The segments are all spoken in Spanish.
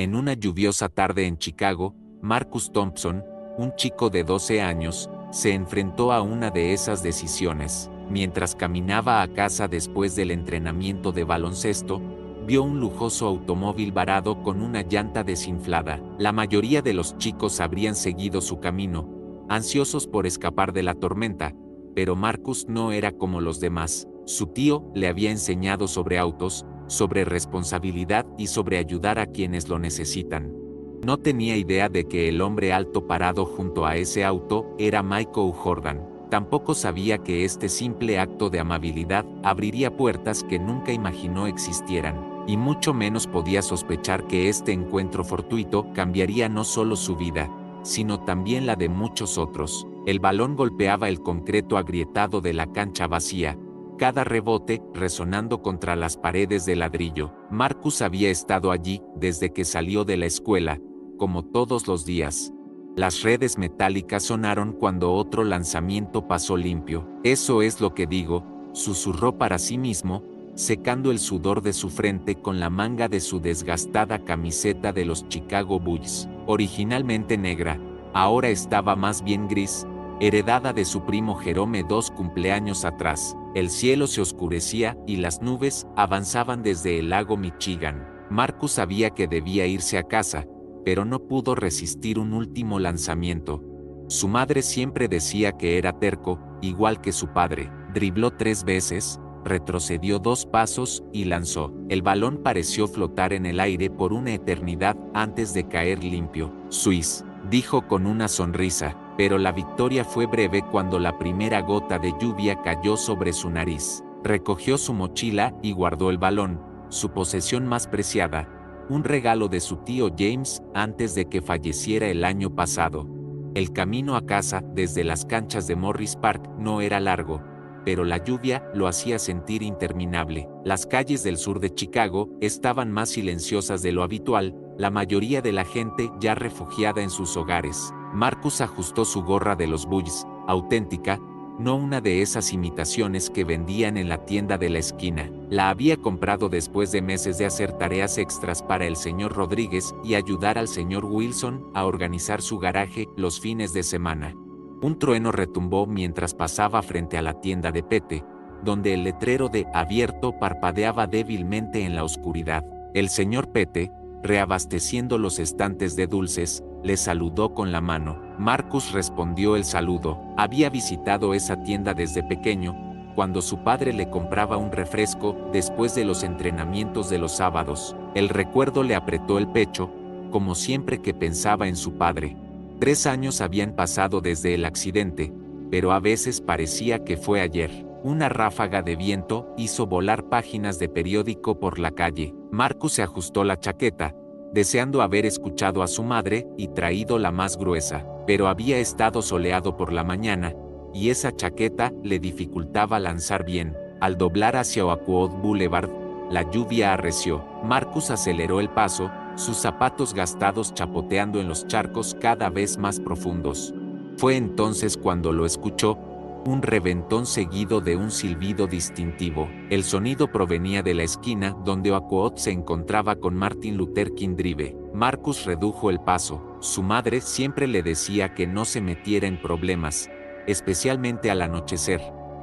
En una lluviosa tarde en Chicago, Marcus Thompson, un chico de 12 años, se enfrentó a una de esas decisiones. Mientras caminaba a casa después del entrenamiento de baloncesto, vio un lujoso automóvil varado con una llanta desinflada. La mayoría de los chicos habrían seguido su camino, ansiosos por escapar de la tormenta, pero Marcus no era como los demás. Su tío le había enseñado sobre autos, sobre responsabilidad y sobre ayudar a quienes lo necesitan. No tenía idea de que el hombre alto parado junto a ese auto era Michael Jordan. Tampoco sabía que este simple acto de amabilidad abriría puertas que nunca imaginó existieran, y mucho menos podía sospechar que este encuentro fortuito cambiaría no solo su vida, sino también la de muchos otros. El balón golpeaba el concreto agrietado de la cancha vacía, cada rebote resonando contra las paredes de ladrillo. Marcus había estado allí desde que salió de la escuela, como todos los días. Las redes metálicas sonaron cuando otro lanzamiento pasó limpio. Eso es lo que digo, susurró para sí mismo, secando el sudor de su frente con la manga de su desgastada camiseta de los Chicago Bulls. Originalmente negra, ahora estaba más bien gris, heredada de su primo Jerome 2 cumpleaños atrás. El cielo se oscurecía y las nubes avanzaban desde el lago Michigan. Marcus sabía que debía irse a casa, pero no pudo resistir un último lanzamiento. Su madre siempre decía que era terco, igual que su padre. Dribló 3 veces, retrocedió 2 pasos y lanzó. El balón pareció flotar en el aire por una eternidad antes de caer limpio. «Swiss», dijo con una sonrisa, pero la victoria fue breve cuando la primera gota de lluvia cayó sobre su nariz. Recogió su mochila y guardó el balón, su posesión más preciada, un regalo de su tío James antes de que falleciera el año pasado. El camino a casa desde las canchas de Morris Park no era largo, pero la lluvia lo hacía sentir interminable. Las calles del sur de Chicago estaban más silenciosas de lo habitual, la mayoría de la gente ya refugiada en sus hogares. Marcus ajustó su gorra de los Bulls, auténtica, no una de esas imitaciones que vendían en la tienda de la esquina. La había comprado después de meses de hacer tareas extras para el señor Rodríguez y ayudar al señor Wilson a organizar su garaje los fines de semana. Un trueno retumbó mientras pasaba frente a la tienda de Pete, donde el letrero de «Abierto» parpadeaba débilmente en la oscuridad. El señor Pete, reabasteciendo los estantes de dulces, le saludó con la mano. Marcus respondió el saludo. Había visitado esa tienda desde pequeño, cuando su padre le compraba un refresco después de los entrenamientos de los sábados. El recuerdo le apretó el pecho, como siempre que pensaba en su padre. 3 años habían pasado desde el accidente, pero a veces parecía que fue ayer. Una ráfaga de viento hizo volar páginas de periódico por la calle. Marcus se ajustó la chaqueta, deseando haber escuchado a su madre y traído la más gruesa, pero había estado soleado por la mañana, y esa chaqueta le dificultaba lanzar bien. Al doblar hacia Oakwood Boulevard, la lluvia arreció. Marcus aceleró el paso, sus zapatos gastados chapoteando en los charcos cada vez más profundos. Fue entonces cuando lo escuchó, un reventón seguido de un silbido distintivo. El sonido provenía de la esquina donde Oakwood se encontraba con Martin Luther King Drive. Marcus redujo el paso. Su madre siempre le decía que no se metiera en problemas, especialmente al anochecer,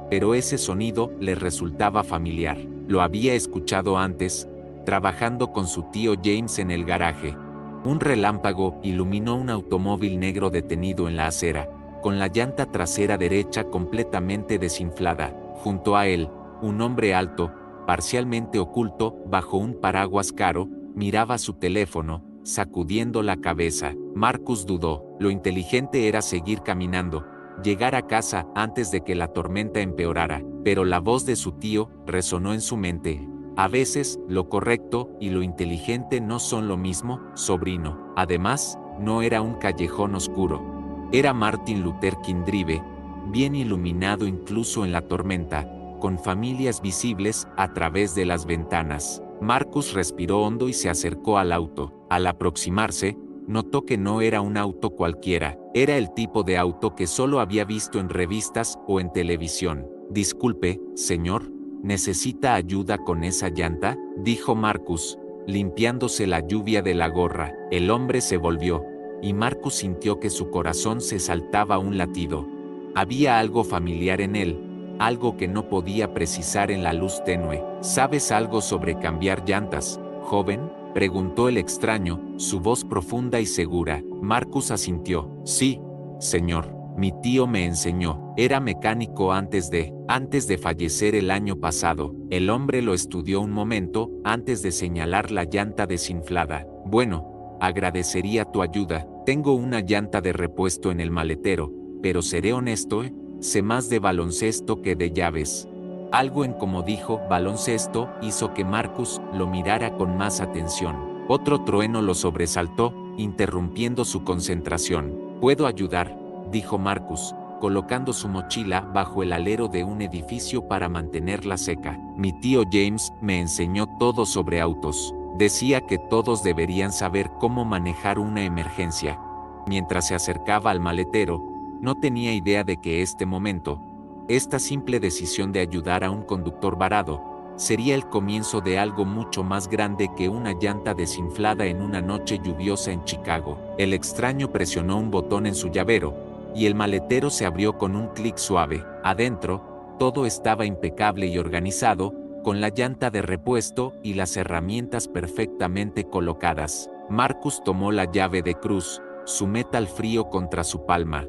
pero ese sonido le resultaba familiar. Lo había escuchado antes, trabajando con su tío James en el garaje. Un relámpago iluminó un automóvil negro detenido en la acera, con la llanta trasera derecha completamente desinflada. Junto a él, un hombre alto, parcialmente oculto bajo un paraguas caro, miraba su teléfono, sacudiendo la cabeza. Marcus dudó. Lo inteligente era seguir caminando, llegar a casa antes de que la tormenta empeorara, pero la voz de su tío resonó en su mente. A veces, lo correcto y lo inteligente no son lo mismo, sobrino. Además, no era un callejón oscuro. Era Martin Luther King Drive, bien iluminado incluso en la tormenta, con familias visibles a través de las ventanas. Marcus respiró hondo y se acercó al auto. Al aproximarse, notó que no era un auto cualquiera, era el tipo de auto que solo había visto en revistas o en televisión. «Disculpe, señor, ¿necesita ayuda con esa llanta?», dijo Marcus, limpiándose la lluvia de la gorra. El hombre se volvió, y Marcus sintió que su corazón se saltaba un latido. Había algo familiar en él, algo que no podía precisar en la luz tenue. ¿Sabes algo sobre cambiar llantas, joven?, preguntó el extraño, su voz profunda y segura. Marcus asintió. Sí, señor. Mi tío me enseñó. Era mecánico antes de fallecer el año pasado. El hombre lo estudió un momento antes de señalar la llanta desinflada. Bueno, agradecería tu ayuda. Tengo una llanta de repuesto en el maletero, pero seré honesto, sé más de baloncesto que de llaves. Algo en como dijo baloncesto hizo que Marcus lo mirara con más atención. Otro trueno lo sobresaltó, interrumpiendo su concentración. ¿Puedo ayudar?, dijo Marcus, colocando su mochila bajo el alero de un edificio para mantenerla seca. Mi tío James me enseñó todo sobre autos. Decía que todos deberían saber cómo manejar una emergencia. Mientras se acercaba al maletero, no tenía idea de que esta simple decisión de ayudar a un conductor varado, sería el comienzo de algo mucho más grande que una llanta desinflada en una noche lluviosa en Chicago. El extraño presionó un botón en su llavero, y el maletero se abrió con un clic suave. Adentro, todo estaba impecable y organizado, con la llanta de repuesto y las herramientas perfectamente colocadas. Marcus tomó la llave de cruz, su metal frío contra su palma.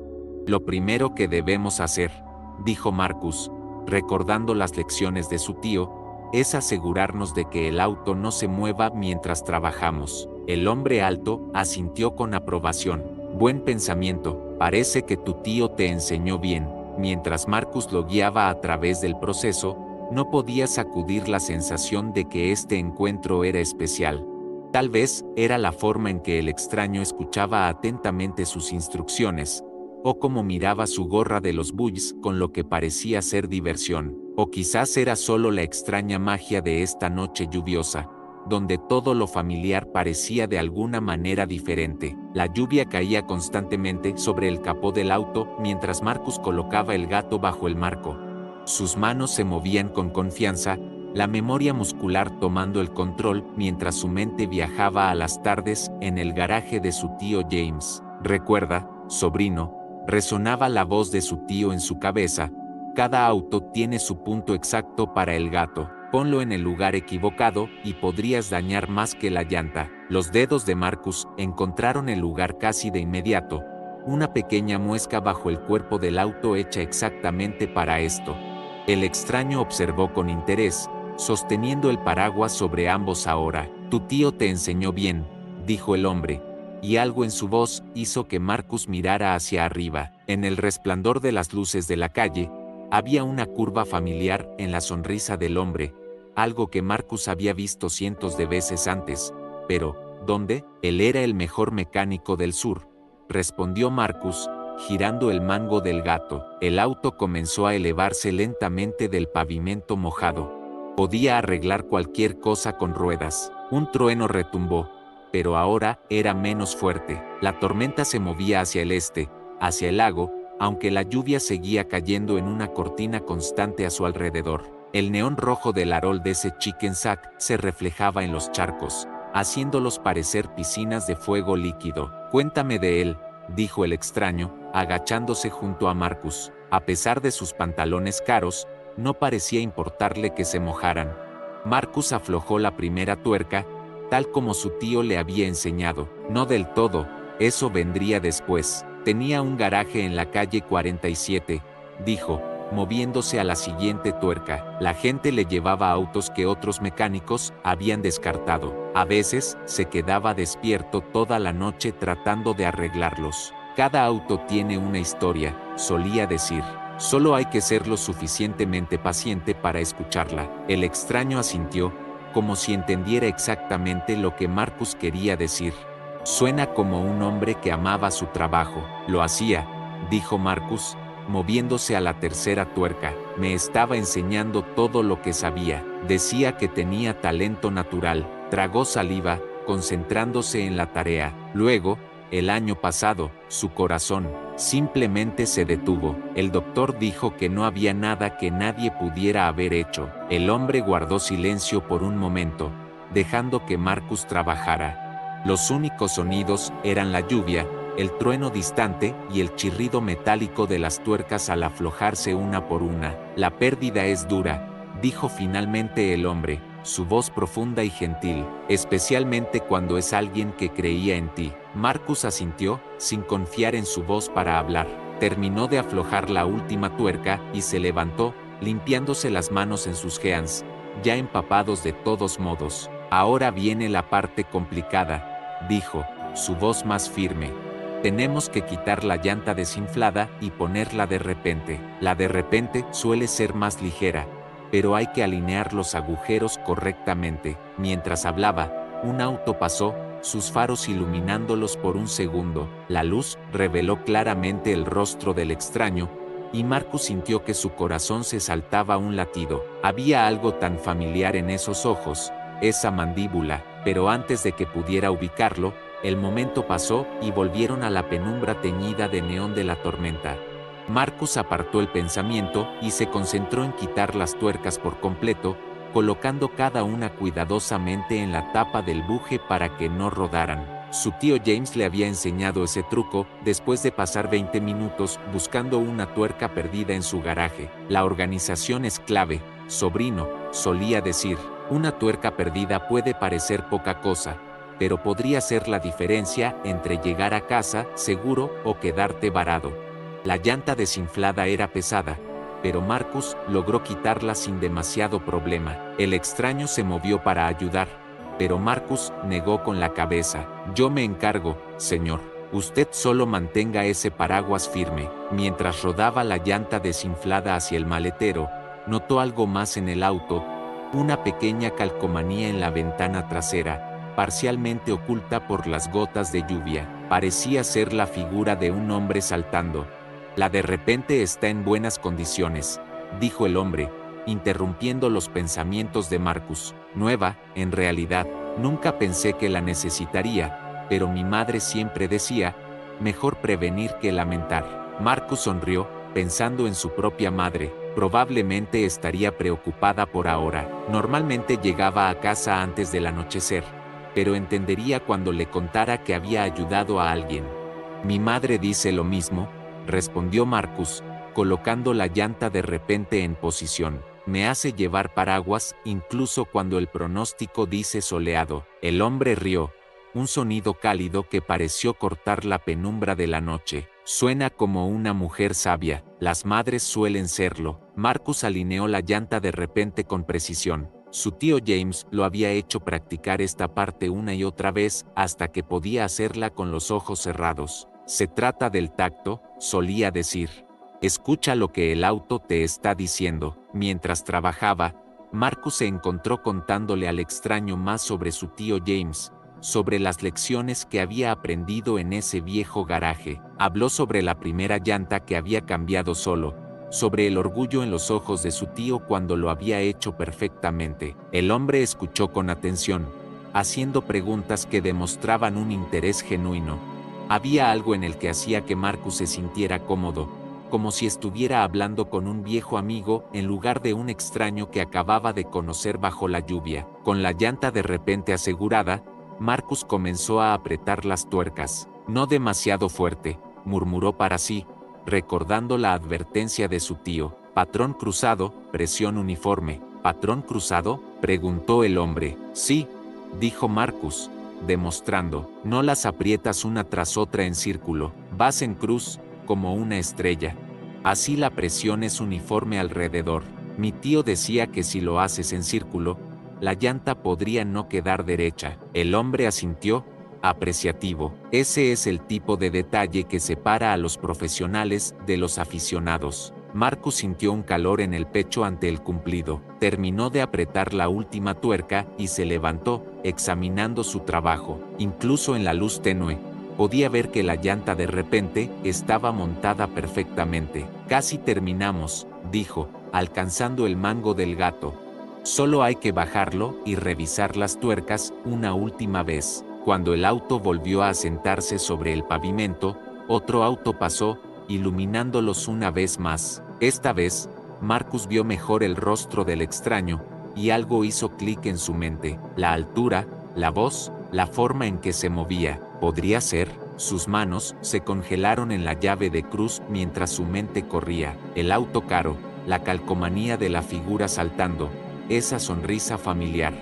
Lo primero que debemos hacer, dijo Marcus, recordando las lecciones de su tío, es asegurarnos de que el auto no se mueva mientras trabajamos. El hombre alto asintió con aprobación. Buen pensamiento, parece que tu tío te enseñó bien. Mientras Marcus lo guiaba a través del proceso, no podía sacudir la sensación de que este encuentro era especial. Tal vez era la forma en que el extraño escuchaba atentamente sus instrucciones, o cómo miraba su gorra de los Bulls con lo que parecía ser diversión, o quizás era solo la extraña magia de esta noche lluviosa, donde todo lo familiar parecía de alguna manera diferente. La lluvia caía constantemente sobre el capó del auto mientras Marcus colocaba el gato bajo el marco. Sus manos se movían con confianza, la memoria muscular tomando el control mientras su mente viajaba a las tardes en el garaje de su tío James. Recuerda, sobrino, resonaba la voz de su tío en su cabeza, cada auto tiene su punto exacto para el gato. Ponlo en el lugar equivocado y podrías dañar más que la llanta. Los dedos de Marcus encontraron el lugar casi de inmediato, una pequeña muesca bajo el cuerpo del auto hecha exactamente para esto. El extraño observó con interés, sosteniendo el paraguas sobre ambos ahora. Tu tío te enseñó bien, dijo el hombre, y algo en su voz hizo que Marcus mirara hacia arriba. En el resplandor de las luces de la calle, había una curva familiar en la sonrisa del hombre, algo que Marcus había visto cientos de veces antes. Pero, ¿dónde? Él era el mejor mecánico del sur, respondió Marcus, girando el mango del gato. El auto comenzó a elevarse lentamente del pavimento mojado. Podía arreglar cualquier cosa con ruedas. Un trueno retumbó, pero ahora era menos fuerte. La tormenta se movía hacia el este, hacia el lago, aunque la lluvia seguía cayendo en una cortina constante a su alrededor. El neón rojo del arol de ese chicken sack se reflejaba en los charcos, haciéndolos parecer piscinas de fuego líquido. Cuéntame de él, dijo el extraño, agachándose junto a Marcus. A pesar de sus pantalones caros, no parecía importarle que se mojaran. Marcus aflojó la primera tuerca, tal como su tío le había enseñado. No del todo, eso vendría después. Tenía un garaje en la calle 47, dijo, moviéndose a la siguiente tuerca. La gente le llevaba autos que otros mecánicos habían descartado. A veces, se quedaba despierto toda la noche tratando de arreglarlos. Cada auto tiene una historia, solía decir. Solo hay que ser lo suficientemente paciente para escucharla. El extraño asintió, como si entendiera exactamente lo que Marcus quería decir. Suena como un hombre que amaba su trabajo. Lo hacía, dijo Marcus, moviéndose a la tercera tuerca. Me estaba enseñando todo lo que sabía. Decía que tenía talento natural. Tragó saliva, concentrándose en la tarea. Luego, el año pasado, su corazón simplemente se detuvo. El doctor dijo que no había nada que nadie pudiera haber hecho. El hombre guardó silencio por un momento, dejando que Marcus trabajara. Los únicos sonidos eran la lluvia, el trueno distante y el chirrido metálico de las tuercas al aflojarse una por una. La pérdida es dura, dijo finalmente el hombre, su voz profunda y gentil, especialmente cuando es alguien que creía en ti. Marcus asintió, sin confiar en su voz para hablar. Terminó de aflojar la última tuerca y se levantó, limpiándose las manos en sus jeans, ya empapados de todos modos. Ahora viene la parte complicada, dijo, su voz más firme. Tenemos que quitar la llanta desinflada y ponerla de repente. La de repente suele ser más ligera, pero hay que alinear los agujeros correctamente. Mientras hablaba, un auto pasó, sus faros iluminándolos por un segundo. La luz reveló claramente el rostro del extraño, y Marcus sintió que su corazón se saltaba un latido. Había algo tan familiar en esos ojos, esa mandíbula, pero antes de que pudiera ubicarlo, el momento pasó y volvieron a la penumbra teñida de neón de la tormenta. Marcus apartó el pensamiento y se concentró en quitar las tuercas por completo, colocando cada una cuidadosamente en la tapa del buje para que no rodaran. Su tío James le había enseñado ese truco después de pasar 20 minutos buscando una tuerca perdida en su garaje. La organización es clave, sobrino, solía decir. Una tuerca perdida puede parecer poca cosa, pero podría ser la diferencia entre llegar a casa seguro o quedarte varado. La llanta desinflada era pesada, pero Marcus logró quitarla sin demasiado problema. El extraño se movió para ayudar, pero Marcus negó con la cabeza. Yo me encargo, señor. Usted solo mantenga ese paraguas firme. Mientras rodaba la llanta desinflada hacia el maletero, notó algo más en el auto, una pequeña calcomanía en la ventana trasera, parcialmente oculta por las gotas de lluvia. Parecía ser la figura de un hombre saltando. La de repente está en buenas condiciones, dijo el hombre, interrumpiendo los pensamientos de Marcus. Nueva, en realidad, nunca pensé que la necesitaría, pero mi madre siempre decía, mejor prevenir que lamentar. Marcus sonrió, pensando en su propia madre. Probablemente estaría preocupada por ahora. Normalmente llegaba a casa antes del anochecer, pero entendería cuando le contara que había ayudado a alguien. Mi madre dice lo mismo, respondió Marcus, colocando la llanta de repente en posición. Me hace llevar paraguas incluso cuando el pronóstico dice soleado. El hombre rió, un sonido cálido que pareció cortar la penumbra de la noche. Suena como una mujer sabia, las madres suelen serlo. Marcus alineó la llanta de repente con precisión. Su tío James lo había hecho practicar esta parte una y otra vez hasta que podía hacerla con los ojos cerrados. Se trata del tacto, solía decir. Escucha lo que el auto te está diciendo. Mientras trabajaba, Marcus se encontró contándole al extraño más sobre su tío James, sobre las lecciones que había aprendido en ese viejo garaje. Habló sobre la primera llanta que había cambiado solo, sobre el orgullo en los ojos de su tío cuando lo había hecho perfectamente. El hombre escuchó con atención, haciendo preguntas que demostraban un interés genuino. Había algo en el que hacía que Marcus se sintiera cómodo, como si estuviera hablando con un viejo amigo en lugar de un extraño que acababa de conocer bajo la lluvia. Con la llanta de repente asegurada, Marcus comenzó a apretar las tuercas. No demasiado fuerte, murmuró para sí, recordando la advertencia de su tío. Patrón cruzado, presión uniforme. ¿Patrón cruzado?, preguntó el hombre. Sí, dijo Marcus, demostrando. No las aprietas una tras otra en círculo, vas en cruz, como una estrella. Así la presión es uniforme alrededor. Mi tío decía que si lo haces en círculo, la llanta podría no quedar derecha. El hombre asintió, apreciativo. Ese es el tipo de detalle que separa a los profesionales de los aficionados. Marcus sintió un calor en el pecho ante el cumplido. Terminó de apretar la última tuerca y se levantó, examinando su trabajo. Incluso en la luz tenue, podía ver que la llanta de repente estaba montada perfectamente. Casi terminamos, dijo, alcanzando el mango del gato. Solo hay que bajarlo y revisar las tuercas una última vez. Cuando el auto volvió a sentarse sobre el pavimento, otro auto pasó, iluminándolos una vez más. Esta vez, Marcus vio mejor el rostro del extraño, y algo hizo clic en su mente: la altura, la voz, la forma en que se movía. ¿Podría ser? Sus manos se congelaron en la llave de cruz mientras su mente corría. El auto caro, la calcomanía de la figura saltando, esa sonrisa familiar.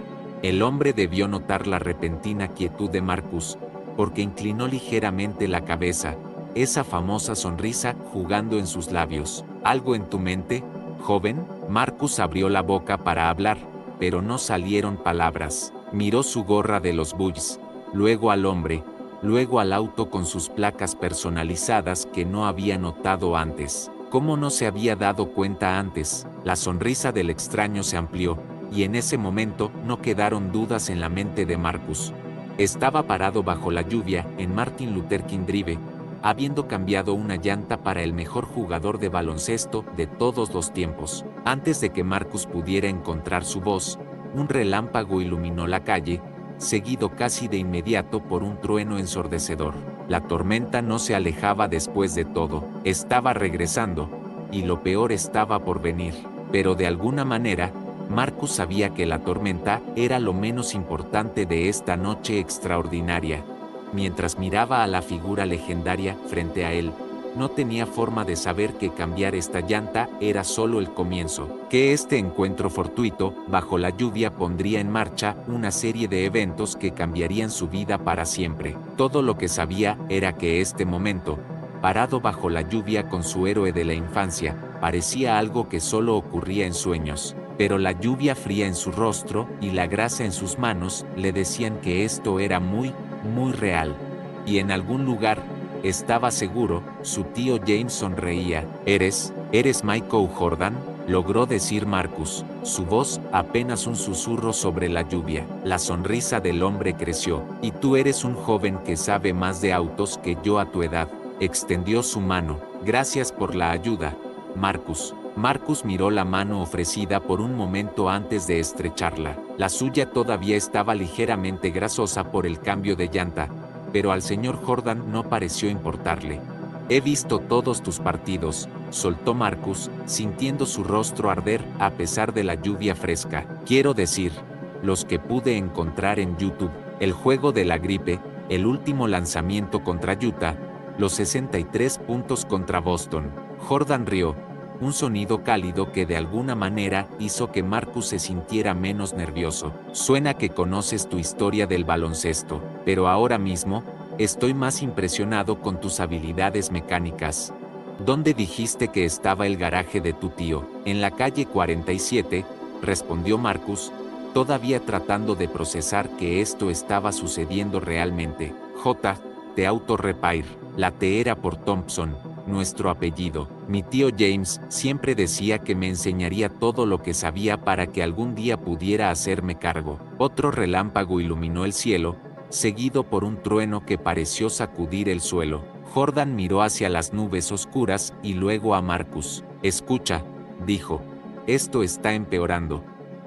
El hombre debió notar la repentina quietud de Marcus, porque inclinó ligeramente la cabeza, esa famosa sonrisa jugando en sus labios. ¿Algo en tu mente, joven? Marcus abrió la boca para hablar, pero no salieron palabras. Miró su gorra de los Bulls, luego al hombre, luego al auto con sus placas personalizadas que no había notado antes. ¿Cómo no se había dado cuenta antes? La sonrisa del extraño se amplió, y en ese momento no quedaron dudas en la mente de Marcus. Estaba parado bajo la lluvia en Martin Luther King Drive, habiendo cambiado una llanta para el mejor jugador de baloncesto de todos los tiempos. Antes de que Marcus pudiera encontrar su voz, un relámpago iluminó la calle, seguido casi de inmediato por un trueno ensordecedor. La tormenta no se alejaba después de todo, estaba regresando, y lo peor estaba por venir. Pero de alguna manera, Marcus sabía que la tormenta era lo menos importante de esta noche extraordinaria. Mientras miraba a la figura legendaria frente a él, no tenía forma de saber que cambiar esta llanta era solo el comienzo, que este encuentro fortuito, bajo la lluvia, pondría en marcha una serie de eventos que cambiarían su vida para siempre. Todo lo que sabía era que este momento, parado bajo la lluvia con su héroe de la infancia, parecía algo que solo ocurría en sueños. Pero la lluvia fría en su rostro y la grasa en sus manos le decían que esto era muy real. Y en algún lugar, estaba seguro, su tío James sonreía. ¿Eres Michael Jordan?, logró decir Marcus, su voz apenas un susurro sobre la lluvia. La sonrisa del hombre creció. Y tú eres un joven que sabe más de autos que yo a tu edad. Extendió su mano. Gracias por la ayuda, Marcus. Marcus miró la mano ofrecida por un momento antes de estrecharla. La suya todavía estaba ligeramente grasosa por el cambio de llanta, pero al señor Jordan no pareció importarle. He visto todos tus partidos, soltó Marcus, sintiendo su rostro arder a pesar de la lluvia fresca. Quiero decir, los que pude encontrar en YouTube, el juego de la gripe, el último lanzamiento contra Utah, los 63 puntos contra Boston. Jordan rió, un sonido cálido que de alguna manera hizo que Marcus se sintiera menos nervioso. Suena que conoces tu historia del baloncesto, pero ahora mismo, estoy más impresionado con tus habilidades mecánicas. ¿Dónde dijiste que estaba el garaje de tu tío? En la calle 47, respondió Marcus, todavía tratando de procesar que esto estaba sucediendo realmente. The Auto Repair, la T era por Thompson, nuestro apellido. Mi tío James siempre decía que me enseñaría todo lo que sabía para que algún día pudiera hacerme cargo. Otro relámpago iluminó el cielo, seguido por un trueno que pareció sacudir el suelo. Jordan miró hacia las nubes oscuras y luego a Marcus. Escucha, dijo, esto está empeorando.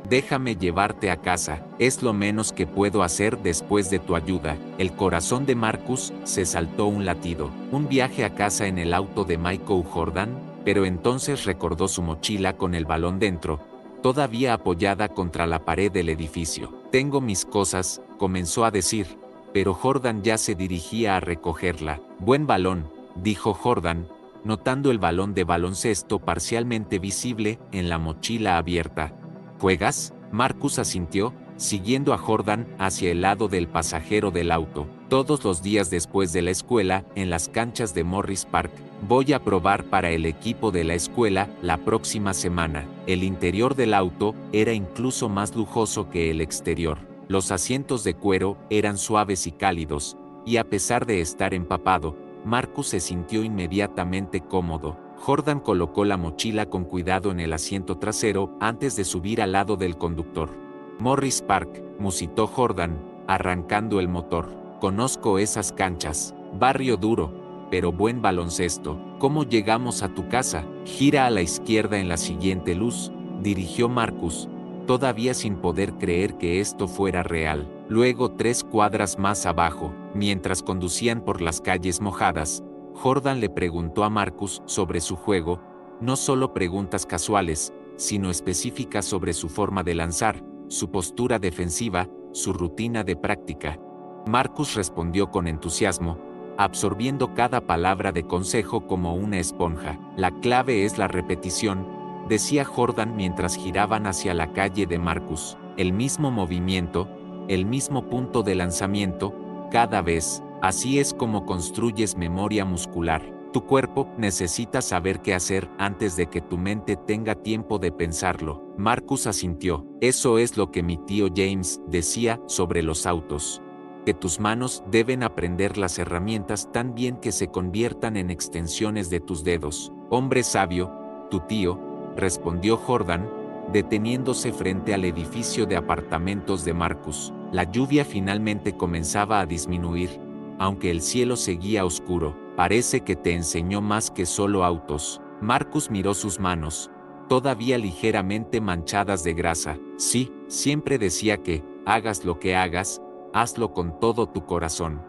Déjame llevarte a casa, es lo menos que puedo hacer después de tu ayuda. El corazón de Marcus se saltó un latido. Un viaje a casa en el auto de Michael Jordan, pero entonces recordó su mochila con el balón dentro, todavía apoyada contra la pared del edificio. Tengo mis cosas, comenzó a decir, pero Jordan ya se dirigía a recogerla. Buen balón, dijo Jordan, notando el balón de baloncesto parcialmente visible en la mochila abierta. ¿Juegas? Marcus asintió, siguiendo a Jordan hacia el lado del pasajero del auto. Todos los días después de la escuela, en las canchas de Morris Park, voy a probar para el equipo de la escuela la próxima semana. El interior del auto era incluso más lujoso que el exterior. Los asientos de cuero eran suaves y cálidos, y a pesar de estar empapado, Marcus se sintió inmediatamente cómodo. Jordan colocó la mochila con cuidado en el asiento trasero antes de subir al lado del conductor. Morris Park, musitó Jordan, arrancando el motor. Conozco esas canchas. Barrio duro, pero buen baloncesto. ¿Cómo llegamos a tu casa? Gira a la izquierda en la siguiente luz, dirigió Marcus, todavía sin poder creer que esto fuera real. Luego 3 cuadras más abajo, mientras conducían por las calles mojadas, Jordan le preguntó a Marcus sobre su juego, no solo preguntas casuales, sino específicas sobre su forma de lanzar, su postura defensiva, su rutina de práctica. Marcus respondió con entusiasmo, absorbiendo cada palabra de consejo como una esponja. La clave es la repetición, decía Jordan mientras giraban hacia la calle de Marcus. El mismo movimiento, el mismo punto de lanzamiento, cada vez. Así es como construyes memoria muscular. Tu cuerpo necesita saber qué hacer antes de que tu mente tenga tiempo de pensarlo. Marcus asintió. Eso es lo que mi tío James decía sobre los autos. Que tus manos deben aprender las herramientas tan bien que se conviertan en extensiones de tus dedos. Hombre sabio, tu tío, respondió Jordan, deteniéndose frente al edificio de apartamentos de Marcus. La lluvia finalmente comenzaba a disminuir, aunque el cielo seguía oscuro. Parece que te enseñó más que solo autos. Marcus miró sus manos, todavía ligeramente manchadas de grasa. Sí, siempre decía que, hagas lo que hagas, hazlo con todo tu corazón.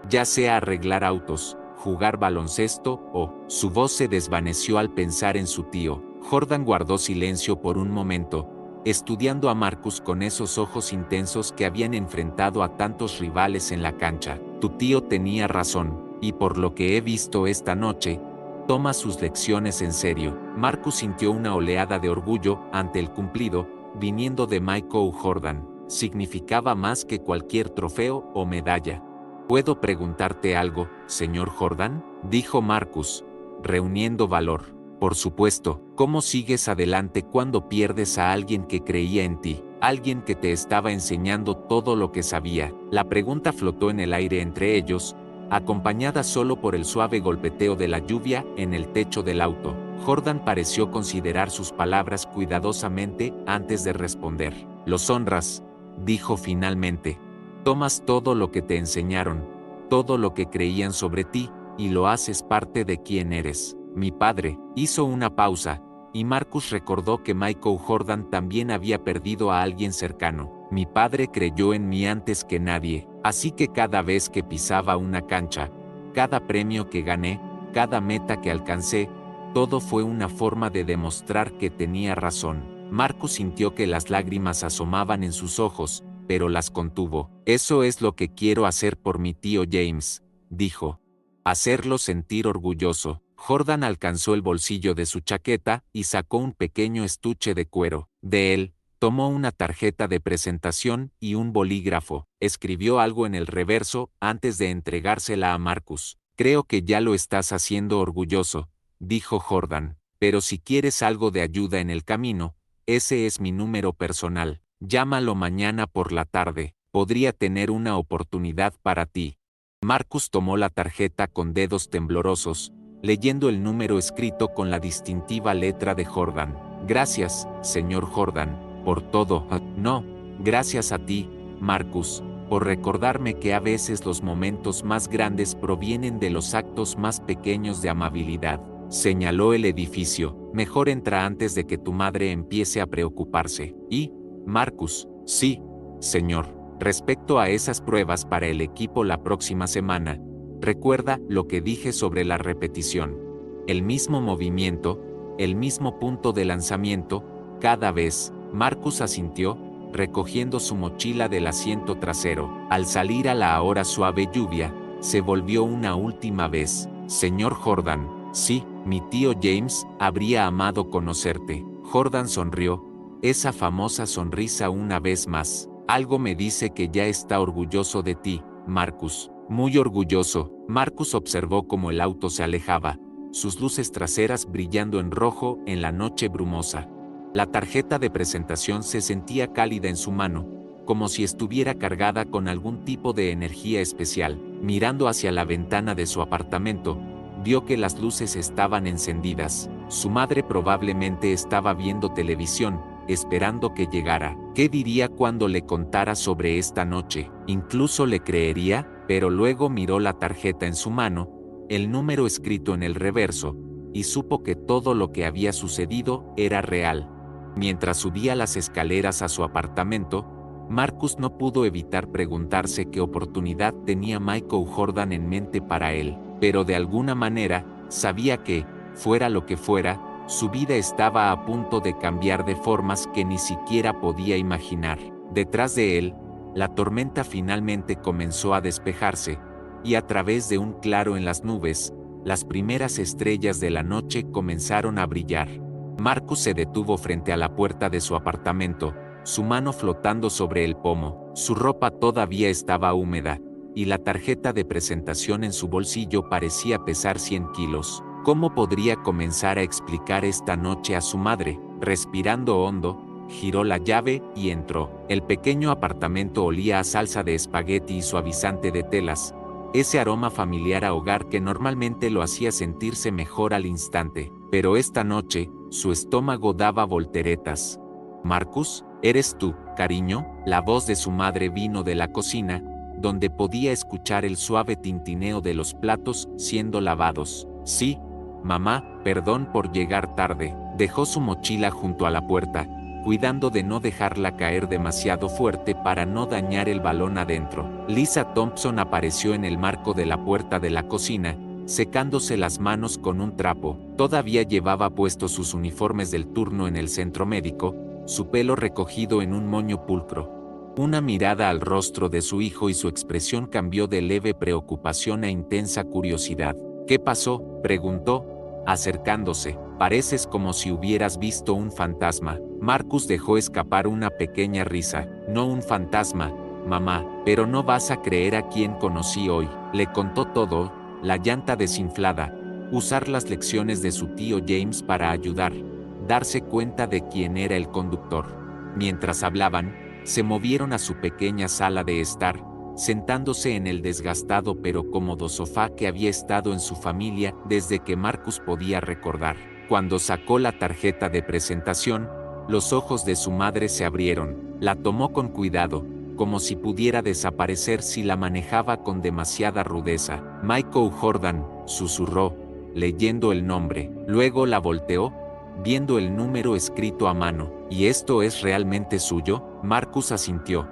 Ya sea arreglar autos, jugar baloncesto o... Su voz se desvaneció al pensar en su tío. Jordan guardó silencio por un momento, estudiando a Marcus con esos ojos intensos que habían enfrentado a tantos rivales en la cancha. Tu tío tenía razón, y por lo que he visto esta noche, toma sus lecciones en serio. Marcus sintió una oleada de orgullo ante el cumplido, viniendo de Michael Jordan. Significaba más que cualquier trofeo o medalla. ¿Puedo preguntarte algo, señor Jordan?, dijo Marcus, reuniendo valor. Por supuesto. ¿Cómo sigues adelante cuando pierdes a alguien que creía en ti? Alguien que te estaba enseñando todo lo que sabía. La pregunta flotó en el aire entre ellos, acompañada solo por el suave golpeteo de la lluvia en el techo del auto. Jordan pareció considerar sus palabras cuidadosamente antes de responder. Los honras, dijo finalmente. Tomas todo lo que te enseñaron, todo lo que creían sobre ti, y lo haces parte de quien eres. Mi padre hizo una pausa, y Marcus recordó que Michael Jordan también había perdido a alguien cercano. Mi padre creyó en mí antes que nadie, así que cada vez que pisaba una cancha, cada premio que gané, cada meta que alcancé, todo fue una forma de demostrar que tenía razón. Marcus sintió que las lágrimas asomaban en sus ojos, pero las contuvo. Eso es lo que quiero hacer por mi tío James, dijo. Hacerlo sentir orgulloso. Jordan alcanzó el bolsillo de su chaqueta y sacó un pequeño estuche de cuero. De él, tomó una tarjeta de presentación y un bolígrafo. Escribió algo en el reverso antes de entregársela a Marcus. Creo que ya lo estás haciendo orgulloso, dijo Jordan. Pero si quieres algo de ayuda en el camino, ese es mi número personal. Llámalo mañana por la tarde. Podría tener una oportunidad para ti. Marcus tomó la tarjeta con dedos temblorosos, leyendo el número escrito con la distintiva letra de Jordan. Gracias, señor Jordan, por todo. No, gracias a ti, Marcus, por recordarme que a veces los momentos más grandes provienen de los actos más pequeños de amabilidad. Señaló el edificio. Mejor entra antes de que tu madre empiece a preocuparse. Y, Marcus, sí, señor. Respecto a esas pruebas para el equipo la próxima semana, recuerda lo que dije sobre la repetición. El mismo movimiento, el mismo punto de lanzamiento, cada vez. Marcus asintió, recogiendo su mochila del asiento trasero. Al salir a la ahora suave lluvia, se volvió una última vez. Señor Jordan, sí, mi tío James habría amado conocerte. Jordan sonrió, esa famosa sonrisa una vez más. Algo me dice que ya está orgulloso de ti, Marcus. Muy orgulloso. Marcus observó cómo el auto se alejaba, sus luces traseras brillando en rojo en la noche brumosa. La tarjeta de presentación se sentía cálida en su mano, como si estuviera cargada con algún tipo de energía especial. Mirando hacia la ventana de su apartamento, vio que las luces estaban encendidas. Su madre probablemente estaba viendo televisión, esperando que llegara. ¿Qué diría cuando le contara sobre esta noche? Incluso le creería, pero luego miró la tarjeta en su mano, el número escrito en el reverso, y supo que todo lo que había sucedido era real. Mientras subía las escaleras a su apartamento, Marcus no pudo evitar preguntarse qué oportunidad tenía Michael Jordan en mente para él, pero de alguna manera, sabía que, fuera lo que fuera, Su vida estaba a punto de cambiar de formas que ni siquiera podía imaginar. Detrás de él, la tormenta finalmente comenzó a despejarse, y a través de un claro en las nubes, las primeras estrellas de la noche comenzaron a brillar. Marcus se detuvo frente a la puerta de su apartamento, su mano flotando sobre el pomo. Su ropa todavía estaba húmeda, y la tarjeta de presentación en su bolsillo parecía pesar 100 kilos. ¿Cómo podría comenzar a explicar esta noche a su madre? Respirando hondo, giró la llave y entró. El pequeño apartamento olía a salsa de espagueti y suavizante de telas, ese aroma familiar a hogar que normalmente lo hacía sentirse mejor al instante. Pero esta noche, su estómago daba volteretas. «Marcus, ¿eres tú, cariño?». La voz de su madre vino de la cocina, donde podía escuchar el suave tintineo de los platos siendo lavados. «Sí, mamá, perdón por llegar tarde». Dejó su mochila junto a la puerta, cuidando de no dejarla caer demasiado fuerte para no dañar el balón adentro. Lisa Thompson apareció en el marco de la puerta de la cocina, secándose las manos con un trapo. Todavía llevaba puestos sus uniformes del turno en el centro médico, su pelo recogido en un moño pulcro. Una mirada al rostro de su hijo y su expresión cambió de leve preocupación a intensa curiosidad. «¿Qué pasó?», preguntó, acercándose. «Pareces como si hubieras visto un fantasma». Marcus dejó escapar una pequeña risa. «No un fantasma, mamá, pero no vas a creer a quién conocí hoy». Le contó todo, la llanta desinflada, usar las lecciones de su tío James para ayudar, darse cuenta de quién era el conductor. Mientras hablaban, se movieron a su pequeña sala de estar, sentándose en el desgastado pero cómodo sofá que había estado en su familia desde que Marcus podía recordar. Cuando sacó la tarjeta de presentación, los ojos de su madre se abrieron. La tomó con cuidado, como si pudiera desaparecer si la manejaba con demasiada rudeza. «Michael Jordan», susurró, leyendo el nombre. Luego la volteó, viendo el número escrito a mano. «¿Y esto es realmente suyo?». Marcus asintió.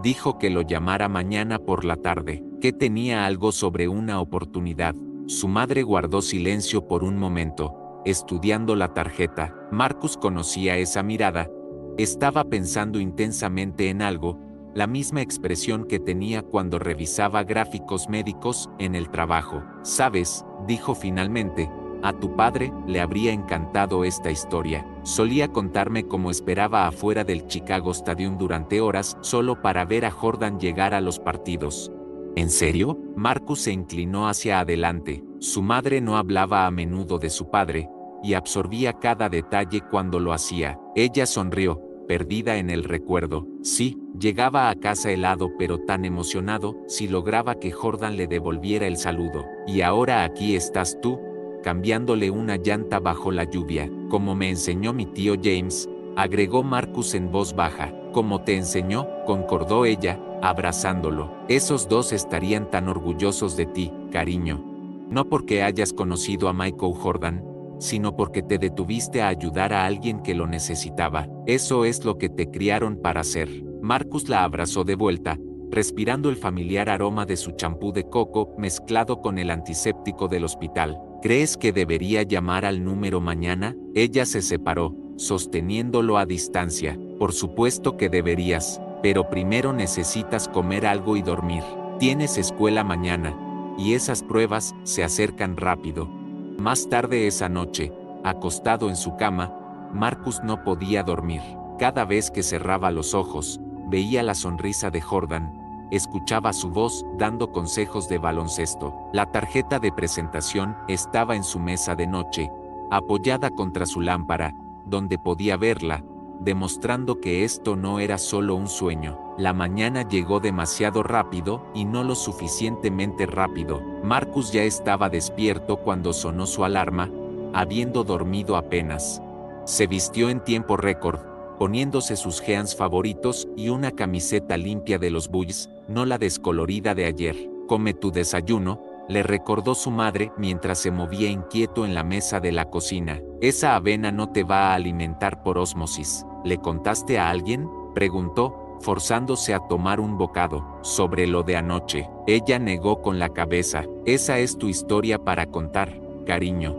Dijo que lo llamara mañana por la tarde, que tenía algo sobre una oportunidad. Su madre guardó silencio por un momento, estudiando la tarjeta. Marcus conocía esa mirada. Estaba pensando intensamente en algo, la misma expresión que tenía cuando revisaba gráficos médicos en el trabajo. «¿Sabes?», dijo finalmente, «a tu padre le habría encantado esta historia. Solía contarme cómo esperaba afuera del Chicago Stadium durante horas solo para ver a Jordan llegar a los partidos». «¿En serio?». Marcus se inclinó hacia adelante. Su madre no hablaba a menudo de su padre, y absorbía cada detalle cuando lo hacía. Ella sonrió, perdida en el recuerdo. «Sí, llegaba a casa helado pero tan emocionado si lograba que Jordan le devolviera el saludo. Y ahora aquí estás tú, cambiándole una llanta bajo la lluvia, como me enseñó mi tío James», agregó Marcus en voz baja. «Como te enseñó», concordó ella, abrazándolo. «Esos dos estarían tan orgullosos de ti, cariño. No porque hayas conocido a Michael Jordan, sino porque te detuviste a ayudar a alguien que lo necesitaba. Eso es lo que te criaron para hacer». Marcus la abrazó de vuelta, respirando el familiar aroma de su champú de coco mezclado con el antiséptico del hospital. «¿Crees que debería llamar al número mañana?». Ella se separó, sosteniéndolo a distancia. «Por supuesto que deberías, pero primero necesitas comer algo y dormir. Tienes escuela mañana, y esas pruebas se acercan rápido». Más tarde esa noche, acostado en su cama, Marcus no podía dormir. Cada vez que cerraba los ojos, veía la sonrisa de Jordan, escuchaba su voz dando consejos de baloncesto. La tarjeta de presentación estaba en su mesa de noche, apoyada contra su lámpara, donde podía verla, demostrando que esto no era solo un sueño. La mañana llegó demasiado rápido y no lo suficientemente rápido. Marcus ya estaba despierto cuando sonó su alarma, habiendo dormido apenas. Se vistió en tiempo récord, poniéndose sus jeans favoritos y una camiseta limpia de los Bulls, no la descolorida de ayer. «Come tu desayuno», le recordó su madre mientras se movía inquieto en la mesa de la cocina. «Esa avena no te va a alimentar por ósmosis». «¿Le contaste a alguien?», preguntó, forzándose a tomar un bocado. «¿Sobre lo de anoche?». Ella negó con la cabeza. «Esa es tu historia para contar, cariño.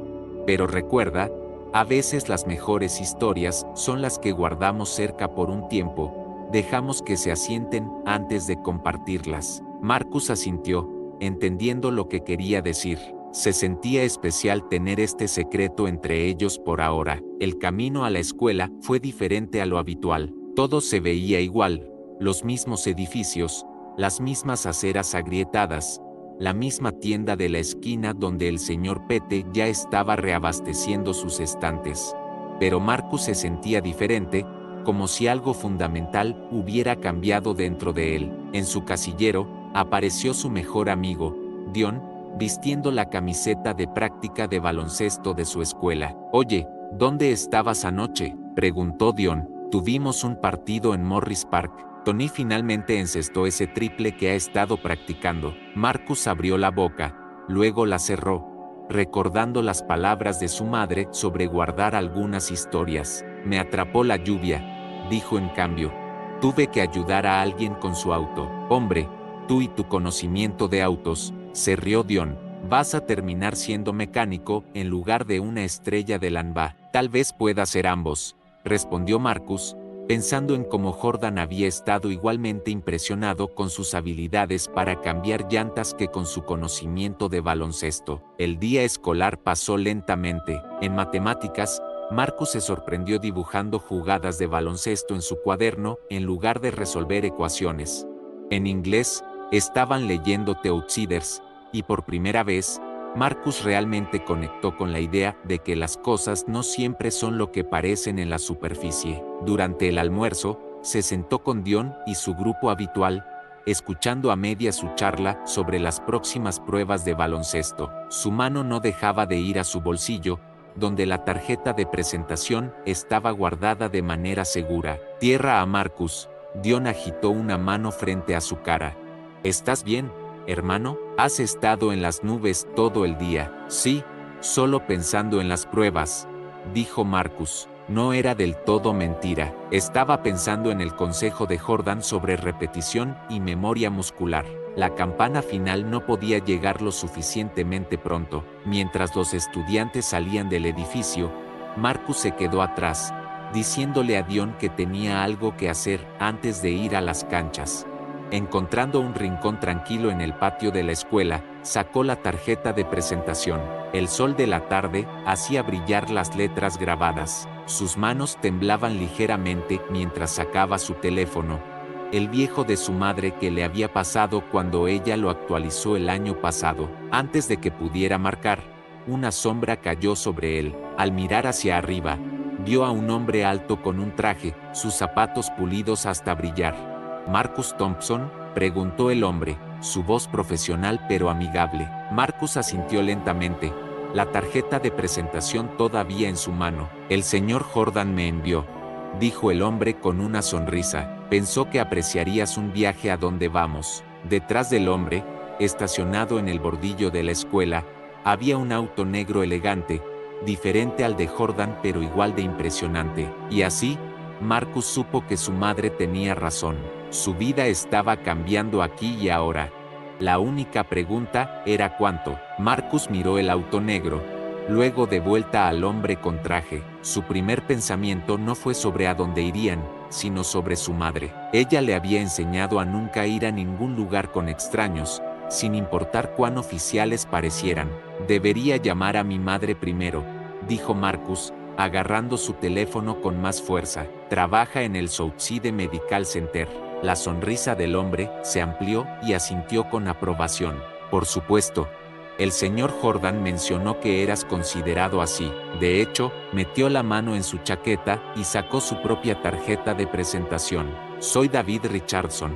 Pero recuerda, A veces las mejores historias son las que guardamos cerca por un tiempo, dejamos que se asienten antes de compartirlas. Marcus asintió, entendiendo lo que quería decir. Se sentía especial tener este secreto entre ellos por ahora. El camino a la escuela fue diferente a lo habitual. Todo se veía igual, los mismos edificios, las mismas aceras agrietadas, la misma tienda de la esquina donde el señor Pete ya estaba reabasteciendo sus estantes. Pero Marcus se sentía diferente, como si algo fundamental hubiera cambiado dentro de él. En su casillero, apareció su mejor amigo, Dion, vistiendo la camiseta de práctica de baloncesto de su escuela. «Oye, ¿dónde estabas anoche?», preguntó Dion. «Tuvimos un partido en Morris Park. Tony finalmente encestó ese triple que ha estado practicando». Marcus abrió la boca, luego la cerró, recordando las palabras de su madre sobre guardar algunas historias. «Me atrapó la lluvia», dijo en cambio. «Tuve que ayudar a alguien con su auto». «Hombre, tú y tu conocimiento de autos», se rió Dion. «Vas a terminar siendo mecánico en lugar de una estrella de la NBA». «Tal vez pueda ser ambos», respondió Marcus, pensando en cómo Jordan había estado igualmente impresionado con sus habilidades para cambiar llantas que con su conocimiento de baloncesto. El día escolar pasó lentamente. En matemáticas, Marcus se sorprendió dibujando jugadas de baloncesto en su cuaderno en lugar de resolver ecuaciones. En inglés, estaban leyendo The Outsiders, y por primera vez, Marcus realmente conectó con la idea de que las cosas no siempre son lo que parecen en la superficie. Durante el almuerzo, se sentó con Dion y su grupo habitual, escuchando a media su charla sobre las próximas pruebas de baloncesto. Su mano no dejaba de ir a su bolsillo, donde la tarjeta de presentación estaba guardada de manera segura. «Tierra a Marcus», Dion agitó una mano frente a su cara. «¿Estás bien, hermano? ¿Has estado en las nubes todo el día?» «Sí, solo pensando en las pruebas», dijo Marcus. No era del todo mentira. Estaba pensando en el consejo de Jordan sobre repetición y memoria muscular. La campana final no podía llegar lo suficientemente pronto. Mientras los estudiantes salían del edificio, Marcus se quedó atrás, diciéndole a Dion que tenía algo que hacer antes de ir a las canchas. Encontrando un rincón tranquilo en el patio de la escuela, sacó la tarjeta de presentación. El sol de la tarde hacía brillar las letras grabadas. Sus manos temblaban ligeramente mientras sacaba su teléfono, el viejo de su madre que le había pasado cuando ella lo actualizó el año pasado. Antes de que pudiera marcar, una sombra cayó sobre él. Al mirar hacia arriba, vio a un hombre alto con un traje, sus zapatos pulidos hasta brillar. «¿Marcus Thompson?», preguntó el hombre, su voz profesional pero amigable. Marcus asintió lentamente, la tarjeta de presentación todavía en su mano. «El señor Jordan me envió», dijo el hombre con una sonrisa. «Pensó que apreciarías un viaje a donde vamos». Detrás del hombre, estacionado en el bordillo de la escuela, había un auto negro elegante, diferente al de Jordan pero igual de impresionante. Y así, Marcus supo que su madre tenía razón. Su vida estaba cambiando aquí y ahora. La única pregunta era cuánto. Marcus miró el auto negro, luego de vuelta al hombre con traje. Su primer pensamiento no fue sobre a dónde irían, sino sobre su madre. Ella le había enseñado a nunca ir a ningún lugar con extraños, sin importar cuán oficiales parecieran. «Debería llamar a mi madre primero», dijo Marcus, agarrando su teléfono con más fuerza. «Trabaja en el Southside Medical Center». La sonrisa del hombre se amplió y asintió con aprobación. «Por supuesto. El señor Jordan mencionó que eras considerado así». De hecho, metió la mano en su chaqueta y sacó su propia tarjeta de presentación. «Soy David Richardson,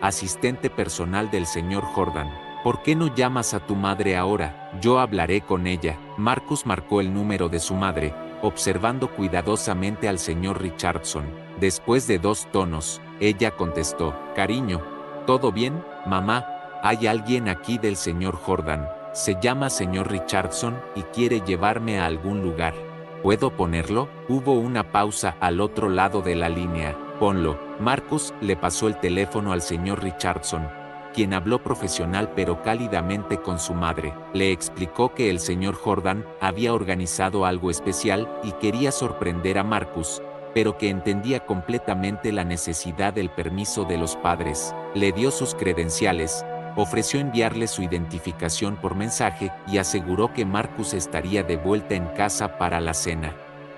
asistente personal del señor Jordan. ¿Por qué no llamas a tu madre ahora? Yo hablaré con ella». Marcus marcó el número de su madre, observando cuidadosamente al señor Richardson. Después de 2 tonos, ella contestó: «Cariño, ¿todo bien, mamá? Hay alguien aquí del señor Jordan. Se llama señor Richardson y quiere llevarme a algún lugar. ¿Puedo ponerlo?». Hubo una pausa al otro lado de la línea. «Ponlo». Marcus le pasó el teléfono al señor Richardson, quien habló profesional pero cálidamente con su madre. Le explicó que el señor Jordan había organizado algo especial y quería sorprender a Marcus, pero que entendía completamente la necesidad del permiso de los padres. Le dio sus credenciales, ofreció enviarle su identificación por mensaje y aseguró que Marcus estaría de vuelta en casa para la cena.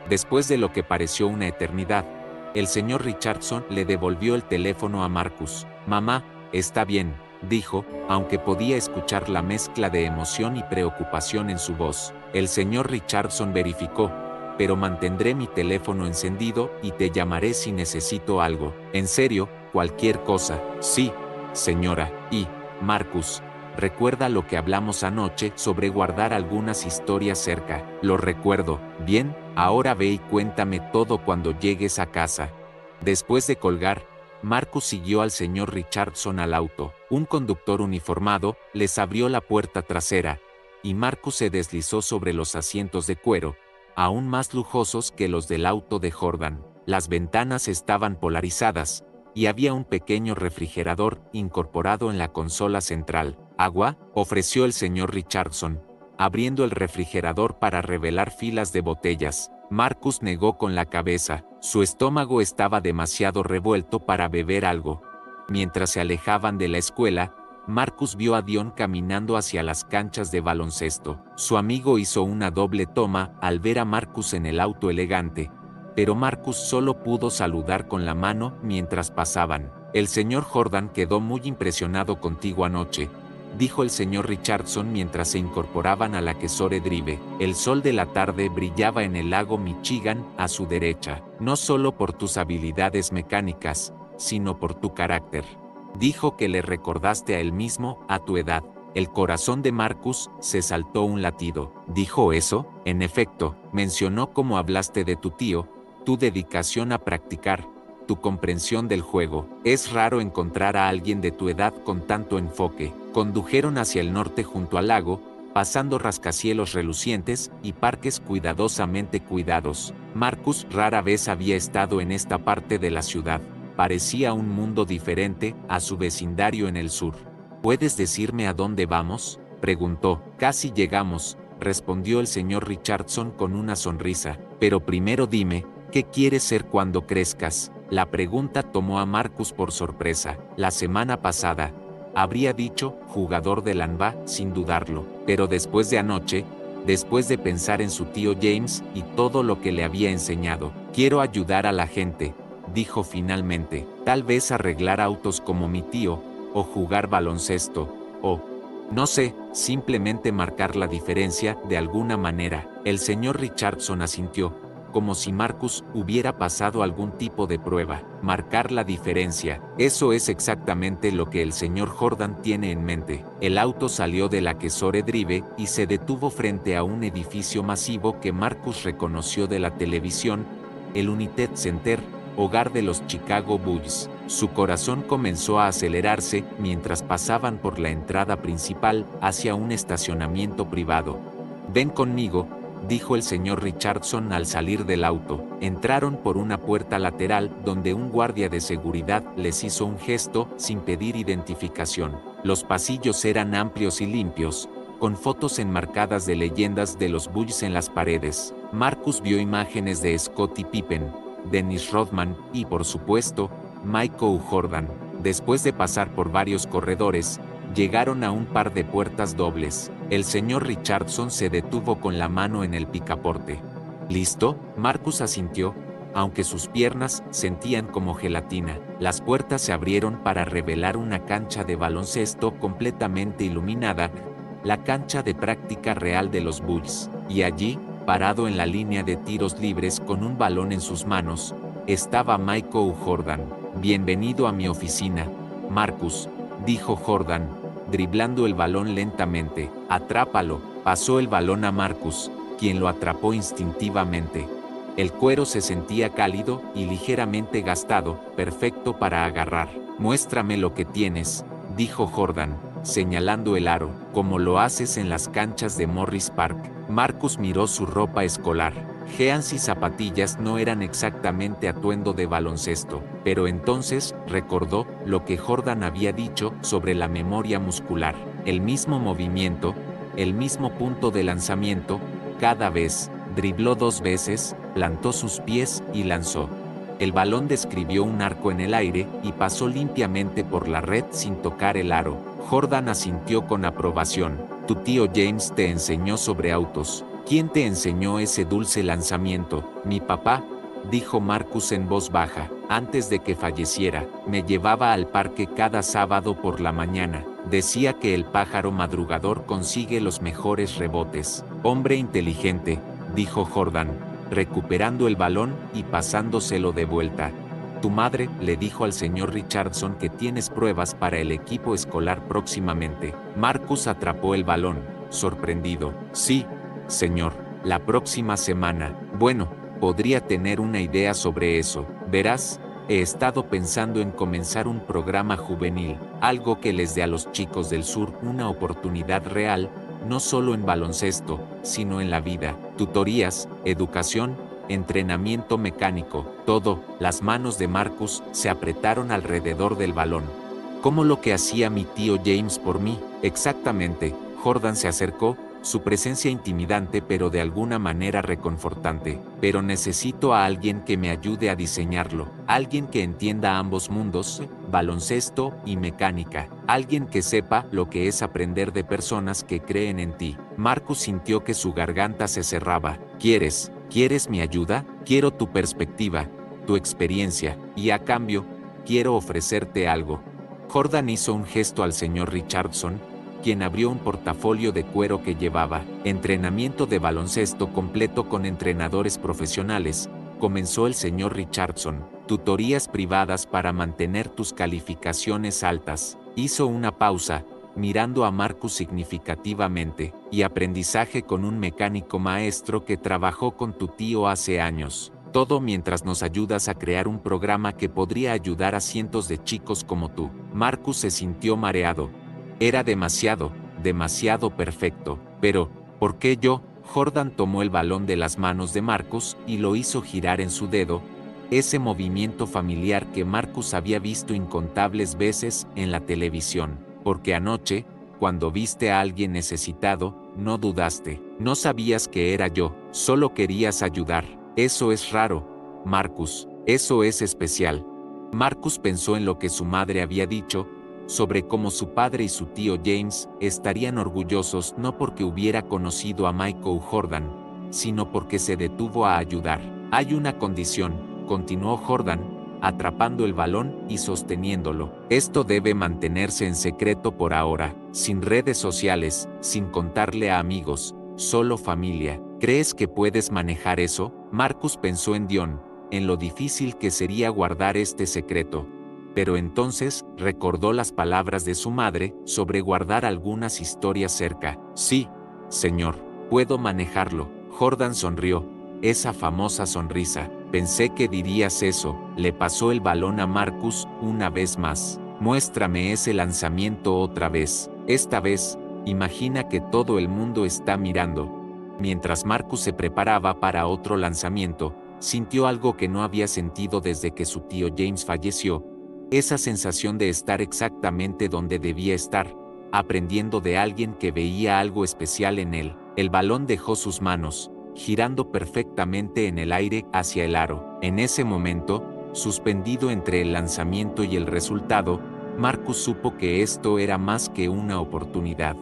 Después de lo que pareció una eternidad, el señor Richardson le devolvió el teléfono a Marcus. «Mamá, está bien», dijo, aunque podía escuchar la mezcla de emoción y preocupación en su voz. El señor Richardson verificó: «Pero mantendré mi teléfono encendido y te llamaré si necesito algo. En serio, cualquier cosa». «Sí, señora». «Y, Marcus, recuerda lo que hablamos anoche sobre guardar algunas historias cerca». «Lo recuerdo. Bien, ahora ve y cuéntame todo cuando llegues a casa». Después de colgar, Marcus siguió al señor Richardson al auto. Un conductor uniformado les abrió la puerta trasera, y Marcus se deslizó sobre los asientos de cuero, aún más lujosos que los del auto de Jordan. Las ventanas estaban polarizadas, y había un pequeño refrigerador incorporado en la consola central. «¿Agua?», ofreció el señor Richardson, abriendo el refrigerador para revelar filas de botellas. Marcus negó con la cabeza. Su estómago estaba demasiado revuelto para beber algo. Mientras se alejaban de la escuela, Marcus vio a Dion caminando hacia las canchas de baloncesto. Su amigo hizo una doble toma al ver a Marcus en el auto elegante, pero Marcus solo pudo saludar con la mano mientras pasaban. «El señor Jordan quedó muy impresionado contigo anoche», dijo el señor Richardson mientras se incorporaban a la Kesore Drive. El sol de la tarde brillaba en el lago Michigan a su derecha. «No solo por tus habilidades mecánicas, sino por tu carácter. Dijo que le recordaste a él mismo a tu edad». El corazón de Marcus se saltó un latido. «¿Dijo eso?». «En efecto, mencionó cómo hablaste de tu tío, tu dedicación a practicar, tu comprensión del juego. Es raro encontrar a alguien de tu edad con tanto enfoque». Condujeron hacia el norte junto al lago, pasando rascacielos relucientes y parques cuidadosamente cuidados. Marcus rara vez había estado en esta parte de la ciudad. Parecía un mundo diferente a su vecindario en el sur. «¿Puedes decirme a dónde vamos?», preguntó. «Casi llegamos», respondió el señor Richardson con una sonrisa. «Pero primero dime, ¿qué quieres ser cuando crezcas?». La pregunta tomó a Marcus por sorpresa. La semana pasada habría dicho jugador de NBA sin dudarlo, pero después de anoche, después de pensar en su tío James y todo lo que le había enseñado, «Quiero ayudar a la gente», dijo finalmente. «Tal vez arreglar autos como mi tío, o jugar baloncesto, o, no sé, simplemente marcar la diferencia de alguna manera». El señor Richardson asintió, como si Marcus hubiera pasado algún tipo de prueba. «Marcar la diferencia. Eso es exactamente lo que el señor Jordan tiene en mente». El auto salió de la Kesore Drive y se detuvo frente a un edificio masivo que Marcus reconoció de la televisión, el United Center, hogar de los Chicago Bulls. Su corazón comenzó a acelerarse mientras pasaban por la entrada principal hacia un estacionamiento privado. «Ven conmigo», dijo el señor Richardson al salir del auto. Entraron por una puerta lateral donde un guardia de seguridad les hizo un gesto sin pedir identificación. Los pasillos eran amplios y limpios, con fotos enmarcadas de leyendas de los Bulls en las paredes. Marcus vio imágenes de Scottie Pippen, Dennis Rodman y, por supuesto, Michael Jordan. Después de pasar por varios corredores, llegaron a un par de puertas dobles. El señor Richardson se detuvo con la mano en el picaporte. «¿Listo?». Marcus asintió, aunque sus piernas sentían como gelatina. Las puertas se abrieron para revelar una cancha de baloncesto completamente iluminada, la cancha de práctica real de los Bulls. Y allí, parado en la línea de tiros libres con un balón en sus manos, estaba Michael Jordan. «Bienvenido a mi oficina, Marcus», dijo Jordan, driblando el balón lentamente. «Atrápalo». Pasó el balón a Marcus, quien lo atrapó instintivamente. El cuero se sentía cálido y ligeramente gastado, perfecto para agarrar. «Muéstrame lo que tienes», dijo Jordan, señalando el aro, «como lo haces en las canchas de Morris Park». Marcus miró su ropa escolar. Jeans y zapatillas no eran exactamente atuendo de baloncesto, pero entonces recordó lo que Jordan había dicho sobre la memoria muscular. El mismo movimiento, el mismo punto de lanzamiento, cada vez, dribló 2 veces, plantó sus pies y lanzó. El balón describió un arco en el aire y pasó limpiamente por la red sin tocar el aro. Jordan asintió con aprobación. Tu tío James te enseñó sobre autos. ¿Quién te enseñó ese dulce lanzamiento? Mi papá, dijo Marcus en voz baja. Antes de que falleciera, me llevaba al parque cada sábado por la mañana. Decía que el pájaro madrugador consigue los mejores rebotes. Hombre inteligente, dijo Jordan, recuperando el balón y pasándoselo de vuelta. Tu madre le dijo al señor Richardson que tienes pruebas para el equipo escolar próximamente. Marcus atrapó el balón, sorprendido. Sí, señor, la próxima semana. Bueno, podría tener una idea sobre eso. Verás, he estado pensando en comenzar un programa juvenil, algo que les dé a los chicos del sur una oportunidad real, no solo en baloncesto, sino en la vida. Tutorías, educación, entrenamiento mecánico, todo. Las manos de Marcus se apretaron alrededor del balón. Como lo que hacía mi tío James por mí. Exactamente. Jordan se acercó, su presencia intimidante pero de alguna manera reconfortante. Pero necesito a alguien que me ayude a diseñarlo, alguien que entienda ambos mundos, baloncesto y mecánica, alguien que sepa lo que es aprender de personas que creen en ti. Marcus sintió que su garganta se cerraba. ¿Quieres mi ayuda? Quiero tu perspectiva, tu experiencia, y a cambio, quiero ofrecerte algo. Jordan hizo un gesto al señor Richardson, quien abrió un portafolio de cuero que llevaba. Entrenamiento de baloncesto completo con entrenadores profesionales, comenzó el señor Richardson. Tutorías privadas para mantener tus calificaciones altas. Hizo una pausa, mirando a Marcus significativamente, y aprendizaje con un mecánico maestro que trabajó con tu tío hace años. Todo mientras nos ayudas a crear un programa que podría ayudar a cientos de chicos como tú. Marcus se sintió mareado. Era demasiado perfecto. Pero, ¿por qué yo? Jordan tomó el balón de las manos de Marcus y lo hizo girar en su dedo, ese movimiento familiar que Marcus había visto incontables veces en la televisión. Porque anoche, cuando viste a alguien necesitado, no dudaste. No sabías que era yo, solo querías ayudar. Eso es raro, Marcus, eso es especial. Marcus pensó en lo que su madre había dicho, sobre cómo su padre y su tío James estarían orgullosos no porque hubiera conocido a Michael Jordan, sino porque se detuvo a ayudar. Hay una condición, continuó Jordan, atrapando el balón y sosteniéndolo. Esto debe mantenerse en secreto por ahora, sin redes sociales, sin contarle a amigos, solo familia. ¿Crees que puedes manejar eso? Marcus pensó en Dion, en lo difícil que sería guardar este secreto. Pero entonces recordó las palabras de su madre sobre guardar algunas historias cerca. Sí, señor, puedo manejarlo. Jordan sonrió, esa famosa sonrisa. Pensé que dirías eso. Le pasó el balón a Marcus una vez más. Muéstrame ese lanzamiento otra vez. Esta vez, imagina que todo el mundo está mirando. Mientras Marcus se preparaba para otro lanzamiento, sintió algo que no había sentido desde que su tío James falleció. Esa sensación de estar exactamente donde debía estar, aprendiendo de alguien que veía algo especial en él. El balón dejó sus manos, girando perfectamente en el aire hacia el aro. En ese momento, suspendido entre el lanzamiento y el resultado, Marcus supo que esto era más que una oportunidad.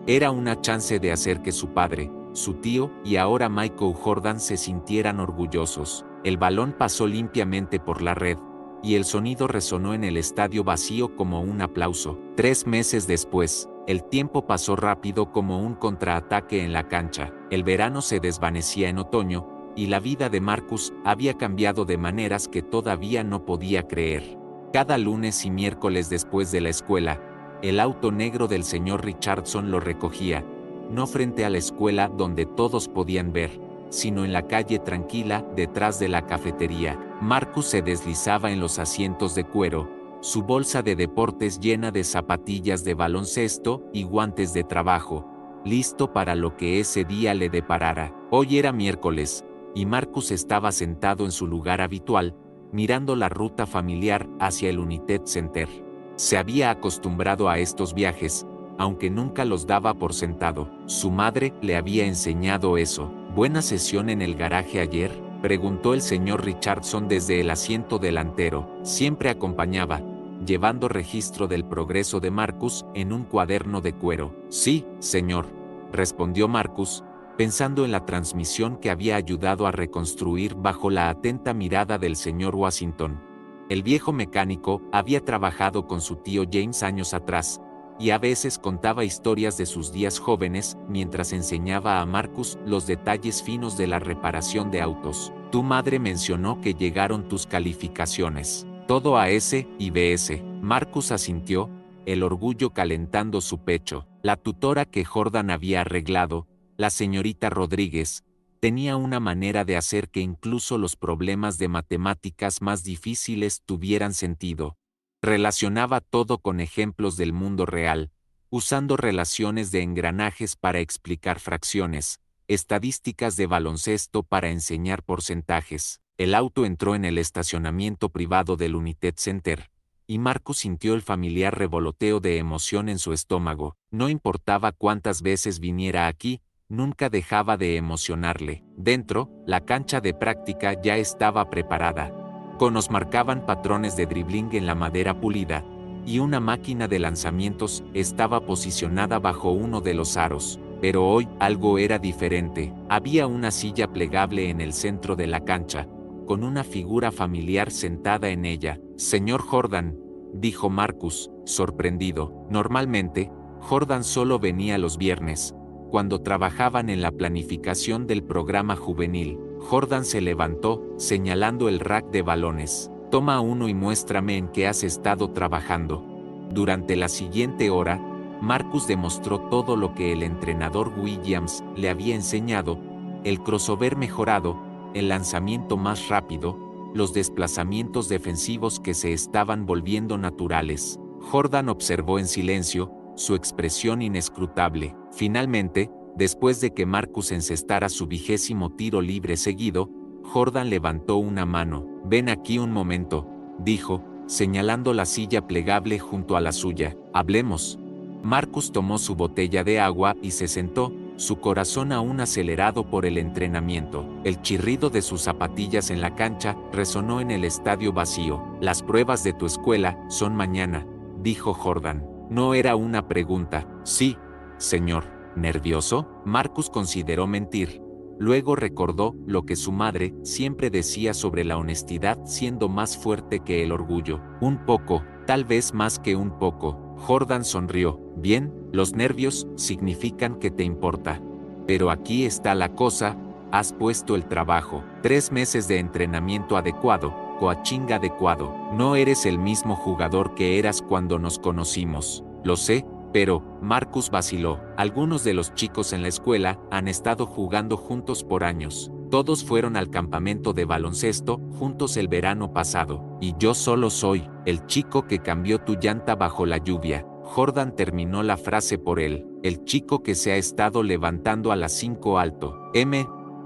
Era una chance de hacer que su padre, su tío y ahora Michael Jordan se sintieran orgullosos. El balón pasó limpiamente por la red, y el sonido resonó en el estadio vacío como un aplauso. 3 meses después, el tiempo pasó rápido como un contraataque en la cancha. El verano se desvanecía en otoño, y la vida de Marcus había cambiado de maneras que todavía no podía creer. Cada lunes y miércoles después de la escuela, el auto negro del señor Richardson lo recogía, no frente a la escuela donde todos podían ver, sino en la calle tranquila detrás de la cafetería. Marcus se deslizaba en los asientos de cuero, su bolsa de deportes llena de zapatillas de baloncesto y guantes de trabajo, listo para lo que ese día le deparara. Hoy era miércoles, y Marcus estaba sentado en su lugar habitual, mirando la ruta familiar hacia el United Center. Se había acostumbrado a estos viajes, aunque nunca los daba por sentado. Su madre le había enseñado eso. ¿Buena sesión en el garaje ayer?, preguntó el señor Richardson desde el asiento delantero. Siempre acompañaba, llevando registro del progreso de Marcus en un cuaderno de cuero. Sí, señor, respondió Marcus, pensando en la transmisión que había ayudado a reconstruir bajo la atenta mirada del señor Washington. El viejo mecánico había trabajado con su tío James años atrás, y a veces contaba historias de sus días jóvenes mientras enseñaba a Marcus los detalles finos de la reparación de autos. Tu madre mencionó que llegaron tus calificaciones. Todo A, S y BS. Marcus asintió, el orgullo calentando su pecho. La tutora que Jordan había arreglado, la señorita Rodríguez, tenía una manera de hacer que incluso los problemas de matemáticas más difíciles tuvieran sentido. Relacionaba todo con ejemplos del mundo real, usando relaciones de engranajes para explicar fracciones, estadísticas de baloncesto para enseñar porcentajes. El auto entró en el estacionamiento privado del United Center, y Marcus sintió el familiar revoloteo de emoción en su estómago. No importaba cuántas veces viniera aquí, nunca dejaba de emocionarle. Dentro, la cancha de práctica ya estaba preparada. Conos marcaban patrones de dribbling en la madera pulida, y una máquina de lanzamientos estaba posicionada bajo uno de los aros. Pero hoy algo era diferente. Había una silla plegable en el centro de la cancha, con una figura familiar sentada en ella. Señor Jordan, dijo Marcus, sorprendido. Normalmente, Jordan solo venía los viernes, cuando trabajaban en la planificación del programa juvenil. Jordan se levantó, señalando el rack de balones. Toma uno y muéstrame en qué has estado trabajando. Durante la siguiente hora, Marcus demostró todo lo que el entrenador Williams le había enseñado: el crossover mejorado, el lanzamiento más rápido, los desplazamientos defensivos que se estaban volviendo naturales. Jordan observó en silencio, su expresión inescrutable. Finalmente, después de que Marcus encestara su 20º tiro libre seguido, Jordan levantó una mano. Ven aquí un momento, dijo, señalando la silla plegable junto a la suya. Hablemos. Marcus tomó su botella de agua y se sentó, su corazón aún acelerado por el entrenamiento. El chirrido de sus zapatillas en la cancha resonó en el estadio vacío. Las pruebas de tu escuela son mañana, dijo Jordan. No era una pregunta. Sí, señor. ¿Nervioso? Marcus consideró mentir. Luego recordó lo que su madre siempre decía sobre la honestidad siendo más fuerte que el orgullo. Un poco, tal vez más que un poco. Jordan sonrió. Bien, los nervios significan que te importa. Pero aquí está la cosa, has puesto el trabajo. 3 meses de entrenamiento adecuado, coaching adecuado. No eres el mismo jugador que eras cuando nos conocimos. Lo sé, pero, Marcus vaciló. Algunos de los chicos en la escuela han estado jugando juntos por años. Todos fueron al campamento de baloncesto juntos el verano pasado. Y yo solo soy el chico que cambió tu llanta bajo la lluvia. Jordan terminó la frase por él. El chico que se ha estado levantando a las 5 alto.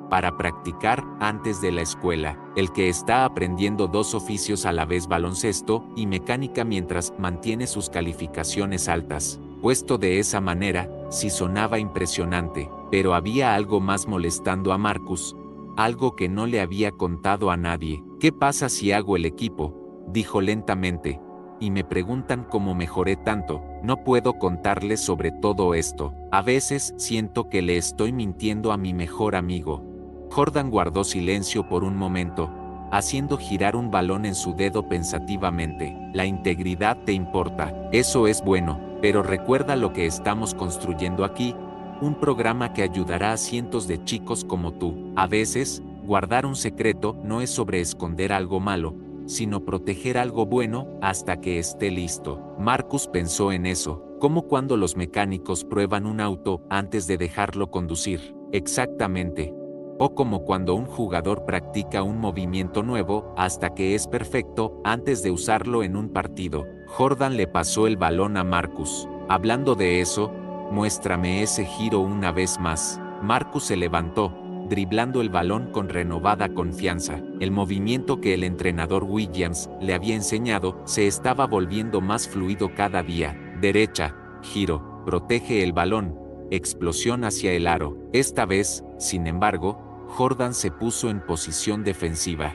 Para practicar antes de la escuela. El que está aprendiendo 2 oficios a la vez, baloncesto y mecánica, mientras mantiene sus calificaciones altas. Puesto de esa manera, sí sonaba impresionante, pero había algo más molestando a Marcus, algo que no le había contado a nadie. ¿Qué pasa si hago el equipo?, dijo lentamente, y me preguntan cómo mejoré tanto. No puedo contarles sobre todo esto. A veces siento que le estoy mintiendo a mi mejor amigo. Jordan guardó silencio por un momento, haciendo girar un balón en su dedo pensativamente. La integridad te importa. Eso es bueno. Pero recuerda lo que estamos construyendo aquí, un programa que ayudará a cientos de chicos como tú. A veces, guardar un secreto no es sobre esconder algo malo, sino proteger algo bueno hasta que esté listo. Marcus pensó en eso, como cuando los mecánicos prueban un auto antes de dejarlo conducir. Exactamente. O como cuando un jugador practica un movimiento nuevo hasta que es perfecto antes de usarlo en un partido. Jordan le pasó el balón a Marcus. Hablando de eso, muéstrame ese giro una vez más. Marcus se levantó, driblando el balón con renovada confianza. El movimiento que el entrenador Williams le había enseñado se estaba volviendo más fluido cada día. Derecha, giro, protege el balón, explosión hacia el aro. Esta vez, sin embargo, Jordan se puso en posición defensiva.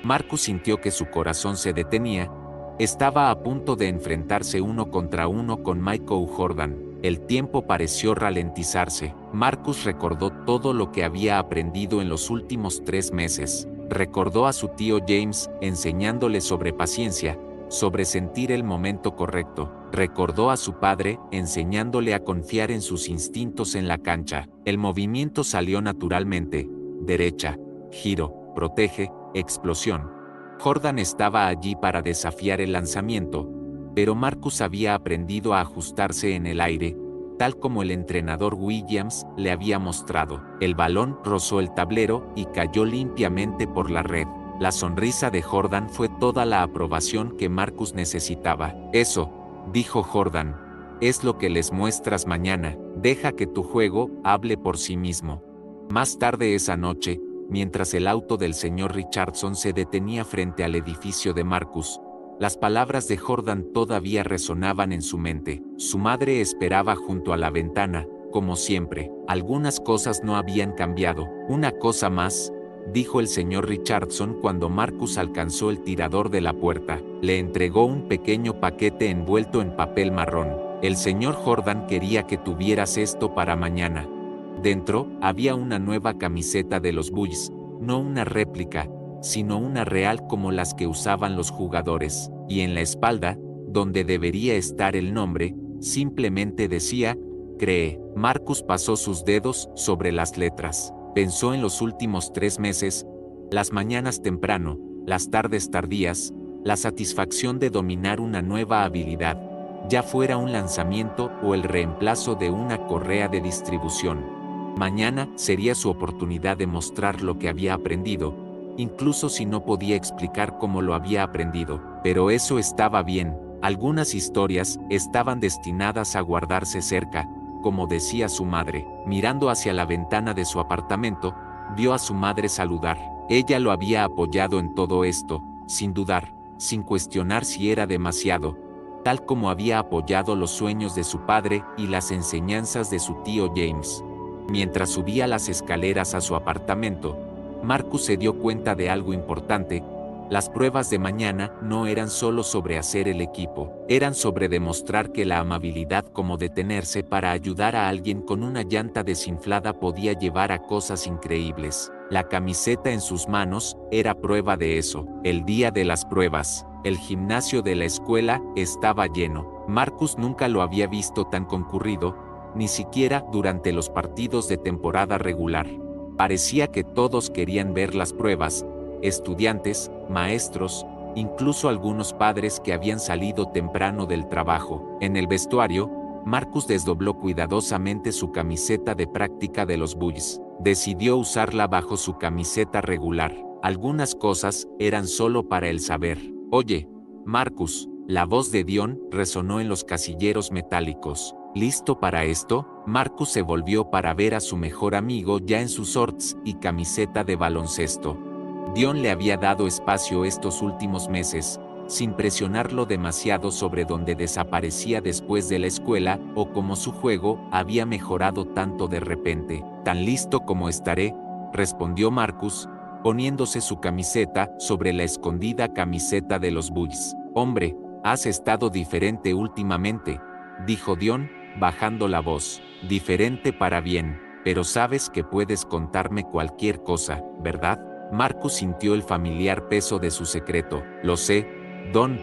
Marcus sintió que su corazón se detenía. Estaba a punto de enfrentarse uno contra uno con Michael Jordan. El tiempo pareció ralentizarse. Marcus recordó todo lo que había aprendido en los últimos 3 meses. Recordó a su tío James enseñándole sobre paciencia, sobre sentir el momento correcto. Recordó a su padre enseñándole a confiar en sus instintos en la cancha. El movimiento salió naturalmente. Derecha, giro, protege, explosión. Jordan estaba allí para desafiar el lanzamiento, pero Marcus había aprendido a ajustarse en el aire, tal como el entrenador Williams le había mostrado. El balón rozó el tablero y cayó limpiamente por la red. La sonrisa de Jordan fue toda la aprobación que Marcus necesitaba. Eso, dijo Jordan, es lo que les muestras mañana. Deja que tu juego hable por sí mismo. Más tarde esa noche, mientras el auto del señor Richardson se detenía frente al edificio de Marcus, las palabras de Jordan todavía resonaban en su mente. Su madre esperaba junto a la ventana, como siempre. Algunas cosas no habían cambiado. Una cosa más, dijo el señor Richardson cuando Marcus alcanzó el tirador de la puerta. Le entregó un pequeño paquete envuelto en papel marrón. El señor Jordan quería que tuvieras esto para mañana. Dentro, había una nueva camiseta de los Bulls, no una réplica, sino una real como las que usaban los jugadores, y en la espalda, donde debería estar el nombre, simplemente decía, cree. Marcus pasó sus dedos sobre las letras. Pensó en los últimos 3 meses, las mañanas temprano, las tardes tardías, la satisfacción de dominar una nueva habilidad, ya fuera un lanzamiento o el reemplazo de una correa de distribución. Mañana sería su oportunidad de mostrar lo que había aprendido, incluso si no podía explicar cómo lo había aprendido. Pero eso estaba bien. Algunas historias estaban destinadas a guardarse cerca, como decía su madre. Mirando hacia la ventana de su apartamento, vio a su madre saludar. Ella lo había apoyado en todo esto, sin dudar, sin cuestionar si era demasiado, tal como había apoyado los sueños de su padre y las enseñanzas de su tío James. Mientras subía las escaleras a su apartamento, Marcus se dio cuenta de algo importante. Las pruebas de mañana no eran solo sobre hacer el equipo, eran sobre demostrar que la amabilidad como detenerse para ayudar a alguien con una llanta desinflada podía llevar a cosas increíbles. La camiseta en sus manos era prueba de eso. El día de las pruebas, el gimnasio de la escuela estaba lleno. Marcus nunca lo había visto tan concurrido, ni siquiera durante los partidos de temporada regular. Parecía que todos querían ver las pruebas, estudiantes, maestros, incluso algunos padres que habían salido temprano del trabajo. En el vestuario, Marcus desdobló cuidadosamente su camiseta de práctica de los Bulls. Decidió usarla bajo su camiseta regular. Algunas cosas eran solo para él saber. Oye, Marcus, la voz de Dion resonó en los casilleros metálicos. ¿Listo para esto? Marcus se volvió para ver a su mejor amigo ya en sus shorts y camiseta de baloncesto. Dion le había dado espacio estos últimos meses, sin presionarlo demasiado sobre donde desaparecía después de la escuela o cómo su juego había mejorado tanto de repente. Tan listo como estaré, respondió Marcus, poniéndose su camiseta sobre la escondida camiseta de los Bulls. Hombre, has estado diferente últimamente, dijo Dion, bajando la voz. Diferente para bien, pero sabes que puedes contarme cualquier cosa, ¿verdad? Marcus sintió el familiar peso de su secreto. Lo sé, Don,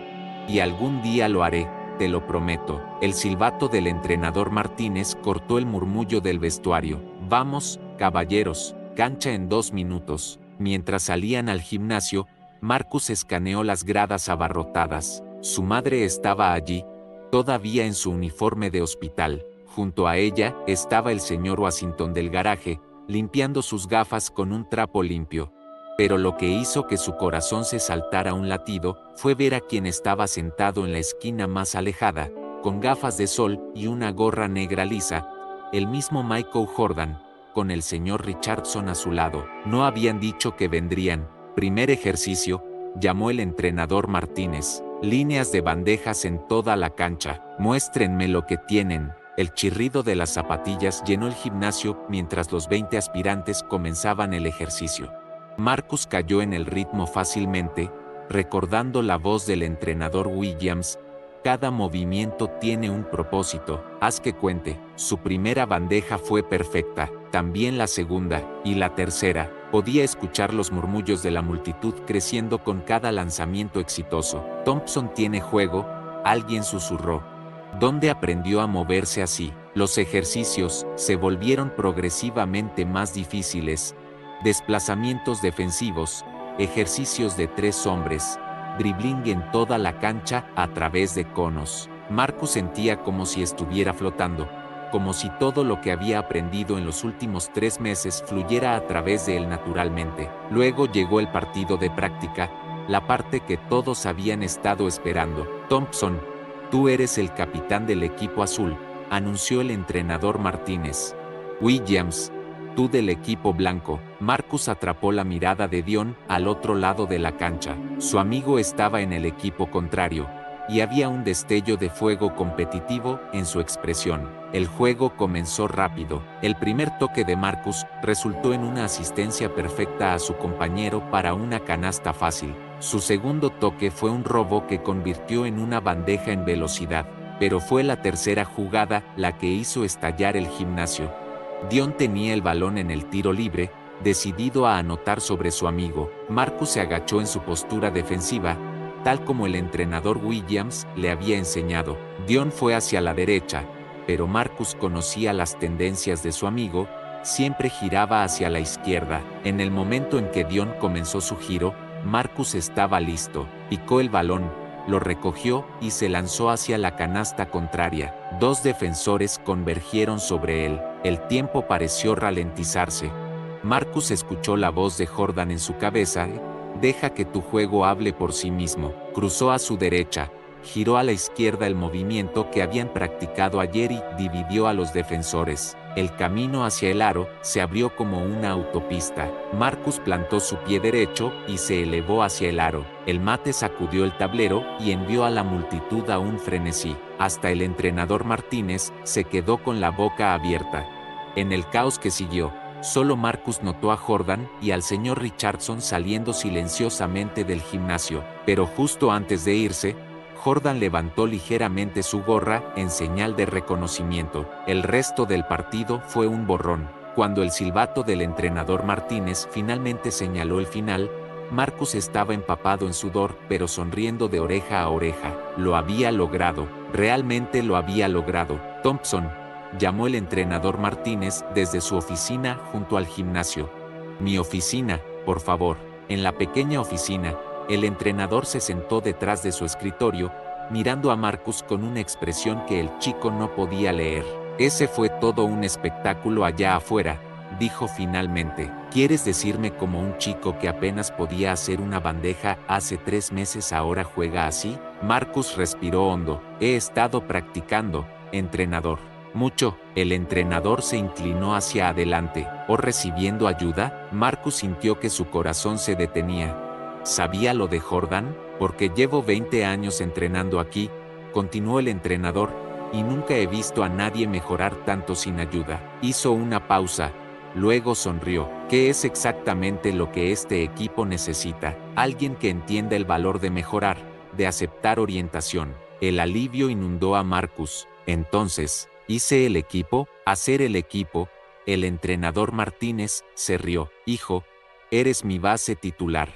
y algún día lo haré, te lo prometo. El silbato del entrenador Martínez cortó el murmullo del vestuario. Vamos, caballeros, cancha en 2 minutos. Mientras salían al gimnasio, Marcus escaneó las gradas abarrotadas. Su madre estaba allí, todavía en su uniforme de hospital. Junto a ella estaba el señor Washington del garaje, limpiando sus gafas con un trapo limpio. Pero lo que hizo que su corazón se saltara un latido fue ver a quien estaba sentado en la esquina más alejada, con gafas de sol y una gorra negra lisa, el mismo Michael Jordan, con el señor Richardson a su lado. No habían dicho que vendrían. Primer ejercicio, llamó el entrenador Martínez. Líneas de bandejas en toda la cancha. Muéstrenme lo que tienen. El chirrido de las zapatillas llenó el gimnasio mientras los 20 aspirantes comenzaban el ejercicio. Marcus cayó en el ritmo fácilmente, recordando la voz del entrenador Williams. Cada movimiento tiene un propósito, haz que cuente. Su primera bandeja fue perfecta, también la segunda, y la tercera. Podía escuchar los murmullos de la multitud creciendo con cada lanzamiento exitoso. Thompson tiene juego, alguien susurró. ¿Dónde aprendió a moverse así? Los ejercicios se volvieron progresivamente más difíciles. Desplazamientos defensivos, ejercicios de 3 hombres, dribbling en toda la cancha a través de conos. Marcus sentía como si estuviera flotando, como si todo lo que había aprendido en los últimos 3 meses fluyera a través de él naturalmente. Luego llegó el partido de práctica, la parte que todos habían estado esperando. Thompson, tú eres el capitán del equipo azul, anunció el entrenador Martínez. Williams, tú del equipo blanco. Marcus atrapó la mirada de Dion al otro lado de la cancha. Su amigo estaba en el equipo contrario, y había un destello de fuego competitivo en su expresión. El juego comenzó rápido. El primer toque de Marcus resultó en una asistencia perfecta a su compañero para una canasta fácil. Su segundo toque fue un robo que convirtió en una bandeja en velocidad, pero fue la tercera jugada la que hizo estallar el gimnasio. Dion tenía el balón en el tiro libre, decidido a anotar sobre su amigo. Marcus se agachó en su postura defensiva, tal como el entrenador Williams le había enseñado. Dion fue hacia la derecha, pero Marcus conocía las tendencias de su amigo, siempre giraba hacia la izquierda. En el momento en que Dion comenzó su giro, Marcus estaba listo, picó el balón, lo recogió y se lanzó hacia la canasta contraria. 2 defensores convergieron sobre él. El tiempo pareció ralentizarse. Marcus escuchó la voz de Jordan en su cabeza. Deja que tu juego hable por sí mismo. Cruzó a su derecha, giró a la izquierda el movimiento que habían practicado ayer y dividió a los defensores. El camino hacia el aro se abrió como una autopista. Marcus plantó su pie derecho y se elevó hacia el aro. El mate sacudió el tablero y envió a la multitud a un frenesí. Hasta el entrenador Martínez se quedó con la boca abierta. En el caos que siguió, solo Marcus notó a Jordan y al señor Richardson saliendo silenciosamente del gimnasio, pero justo antes de irse, Jordan levantó ligeramente su gorra en señal de reconocimiento. El resto del partido fue un borrón. Cuando el silbato del entrenador Martínez finalmente señaló el final, Marcus estaba empapado en sudor, pero sonriendo de oreja a oreja. Lo había logrado. Realmente lo había logrado. Thompson, llamó el entrenador Martínez desde su oficina junto al gimnasio. Mi oficina, por favor. En la pequeña oficina, el entrenador se sentó detrás de su escritorio, mirando a Marcus con una expresión que el chico no podía leer. Ese fue todo un espectáculo allá afuera, dijo finalmente. ¿Quieres decirme cómo un chico que apenas podía hacer una bandeja hace 3 meses ahora juega así? Marcus respiró hondo. He estado practicando, entrenador. Mucho. El entrenador se inclinó hacia adelante. ¿O recibiendo ayuda? Marcus sintió que su corazón se detenía. ¿Sabía lo de Jordan? Porque llevo 20 años entrenando aquí, continuó el entrenador, y nunca he visto a nadie mejorar tanto sin ayuda. Hizo una pausa, luego sonrió. ¿Qué es exactamente lo que este equipo necesita? Alguien que entienda el valor de mejorar, de aceptar orientación. El alivio inundó a Marcus. Entonces, ¿hice el equipo? Hacer el equipo. El entrenador Martínez se rió. Hijo, eres mi base titular.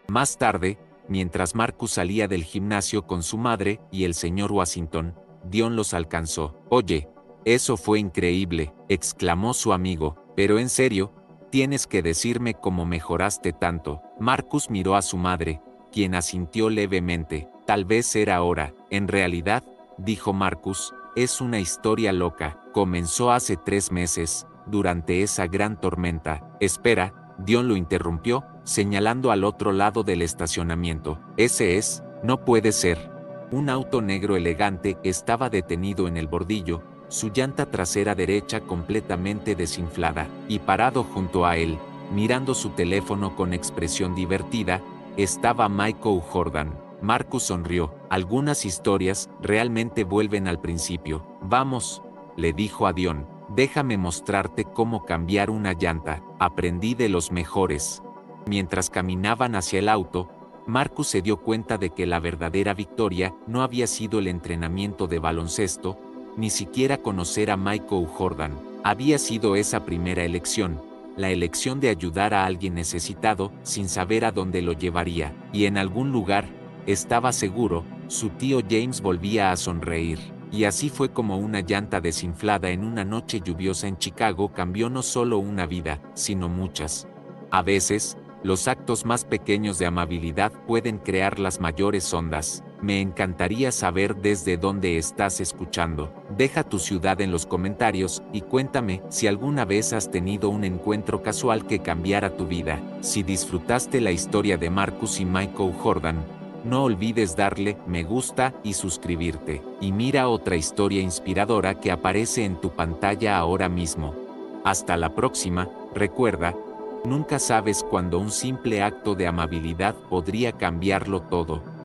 Más tarde, mientras Marcus salía del gimnasio con su madre y el señor Washington, Dion los alcanzó. Oye, eso fue increíble, exclamó su amigo, pero en serio, tienes que decirme cómo mejoraste tanto. Marcus miró a su madre, quien asintió levemente. Tal vez era hora. En realidad, dijo Marcus, es una historia loca. Comenzó hace 3 meses, durante esa gran tormenta. Espera, Dion lo interrumpió, señalando al otro lado del estacionamiento. Ese es, no puede ser. Un auto negro elegante estaba detenido en el bordillo, su llanta trasera derecha completamente desinflada, y parado junto a él, mirando su teléfono con expresión divertida, estaba Michael Jordan. Marcus sonrió. Algunas historias realmente vuelven al principio. Vamos, le dijo a Dion, déjame mostrarte cómo cambiar una llanta. Aprendí de los mejores. Mientras caminaban hacia el auto, Marcus se dio cuenta de que la verdadera victoria no había sido el entrenamiento de baloncesto, ni siquiera conocer a Michael Jordan. Había sido esa primera elección, la elección de ayudar a alguien necesitado sin saber a dónde lo llevaría, y en algún lugar, estaba seguro, su tío James volvía a sonreír. Y así fue como una llanta desinflada en una noche lluviosa en Chicago cambió no solo una vida, sino muchas. A veces, los actos más pequeños de amabilidad pueden crear las mayores ondas. Me encantaría saber desde dónde estás escuchando. Deja tu ciudad en los comentarios y cuéntame si alguna vez has tenido un encuentro casual que cambiara tu vida. Si disfrutaste la historia de Marcus y Michael Jordan, no olvides darle me gusta y suscribirte. Y mira otra historia inspiradora que aparece en tu pantalla ahora mismo. Hasta la próxima, recuerda, nunca sabes cuándo un simple acto de amabilidad podría cambiarlo todo.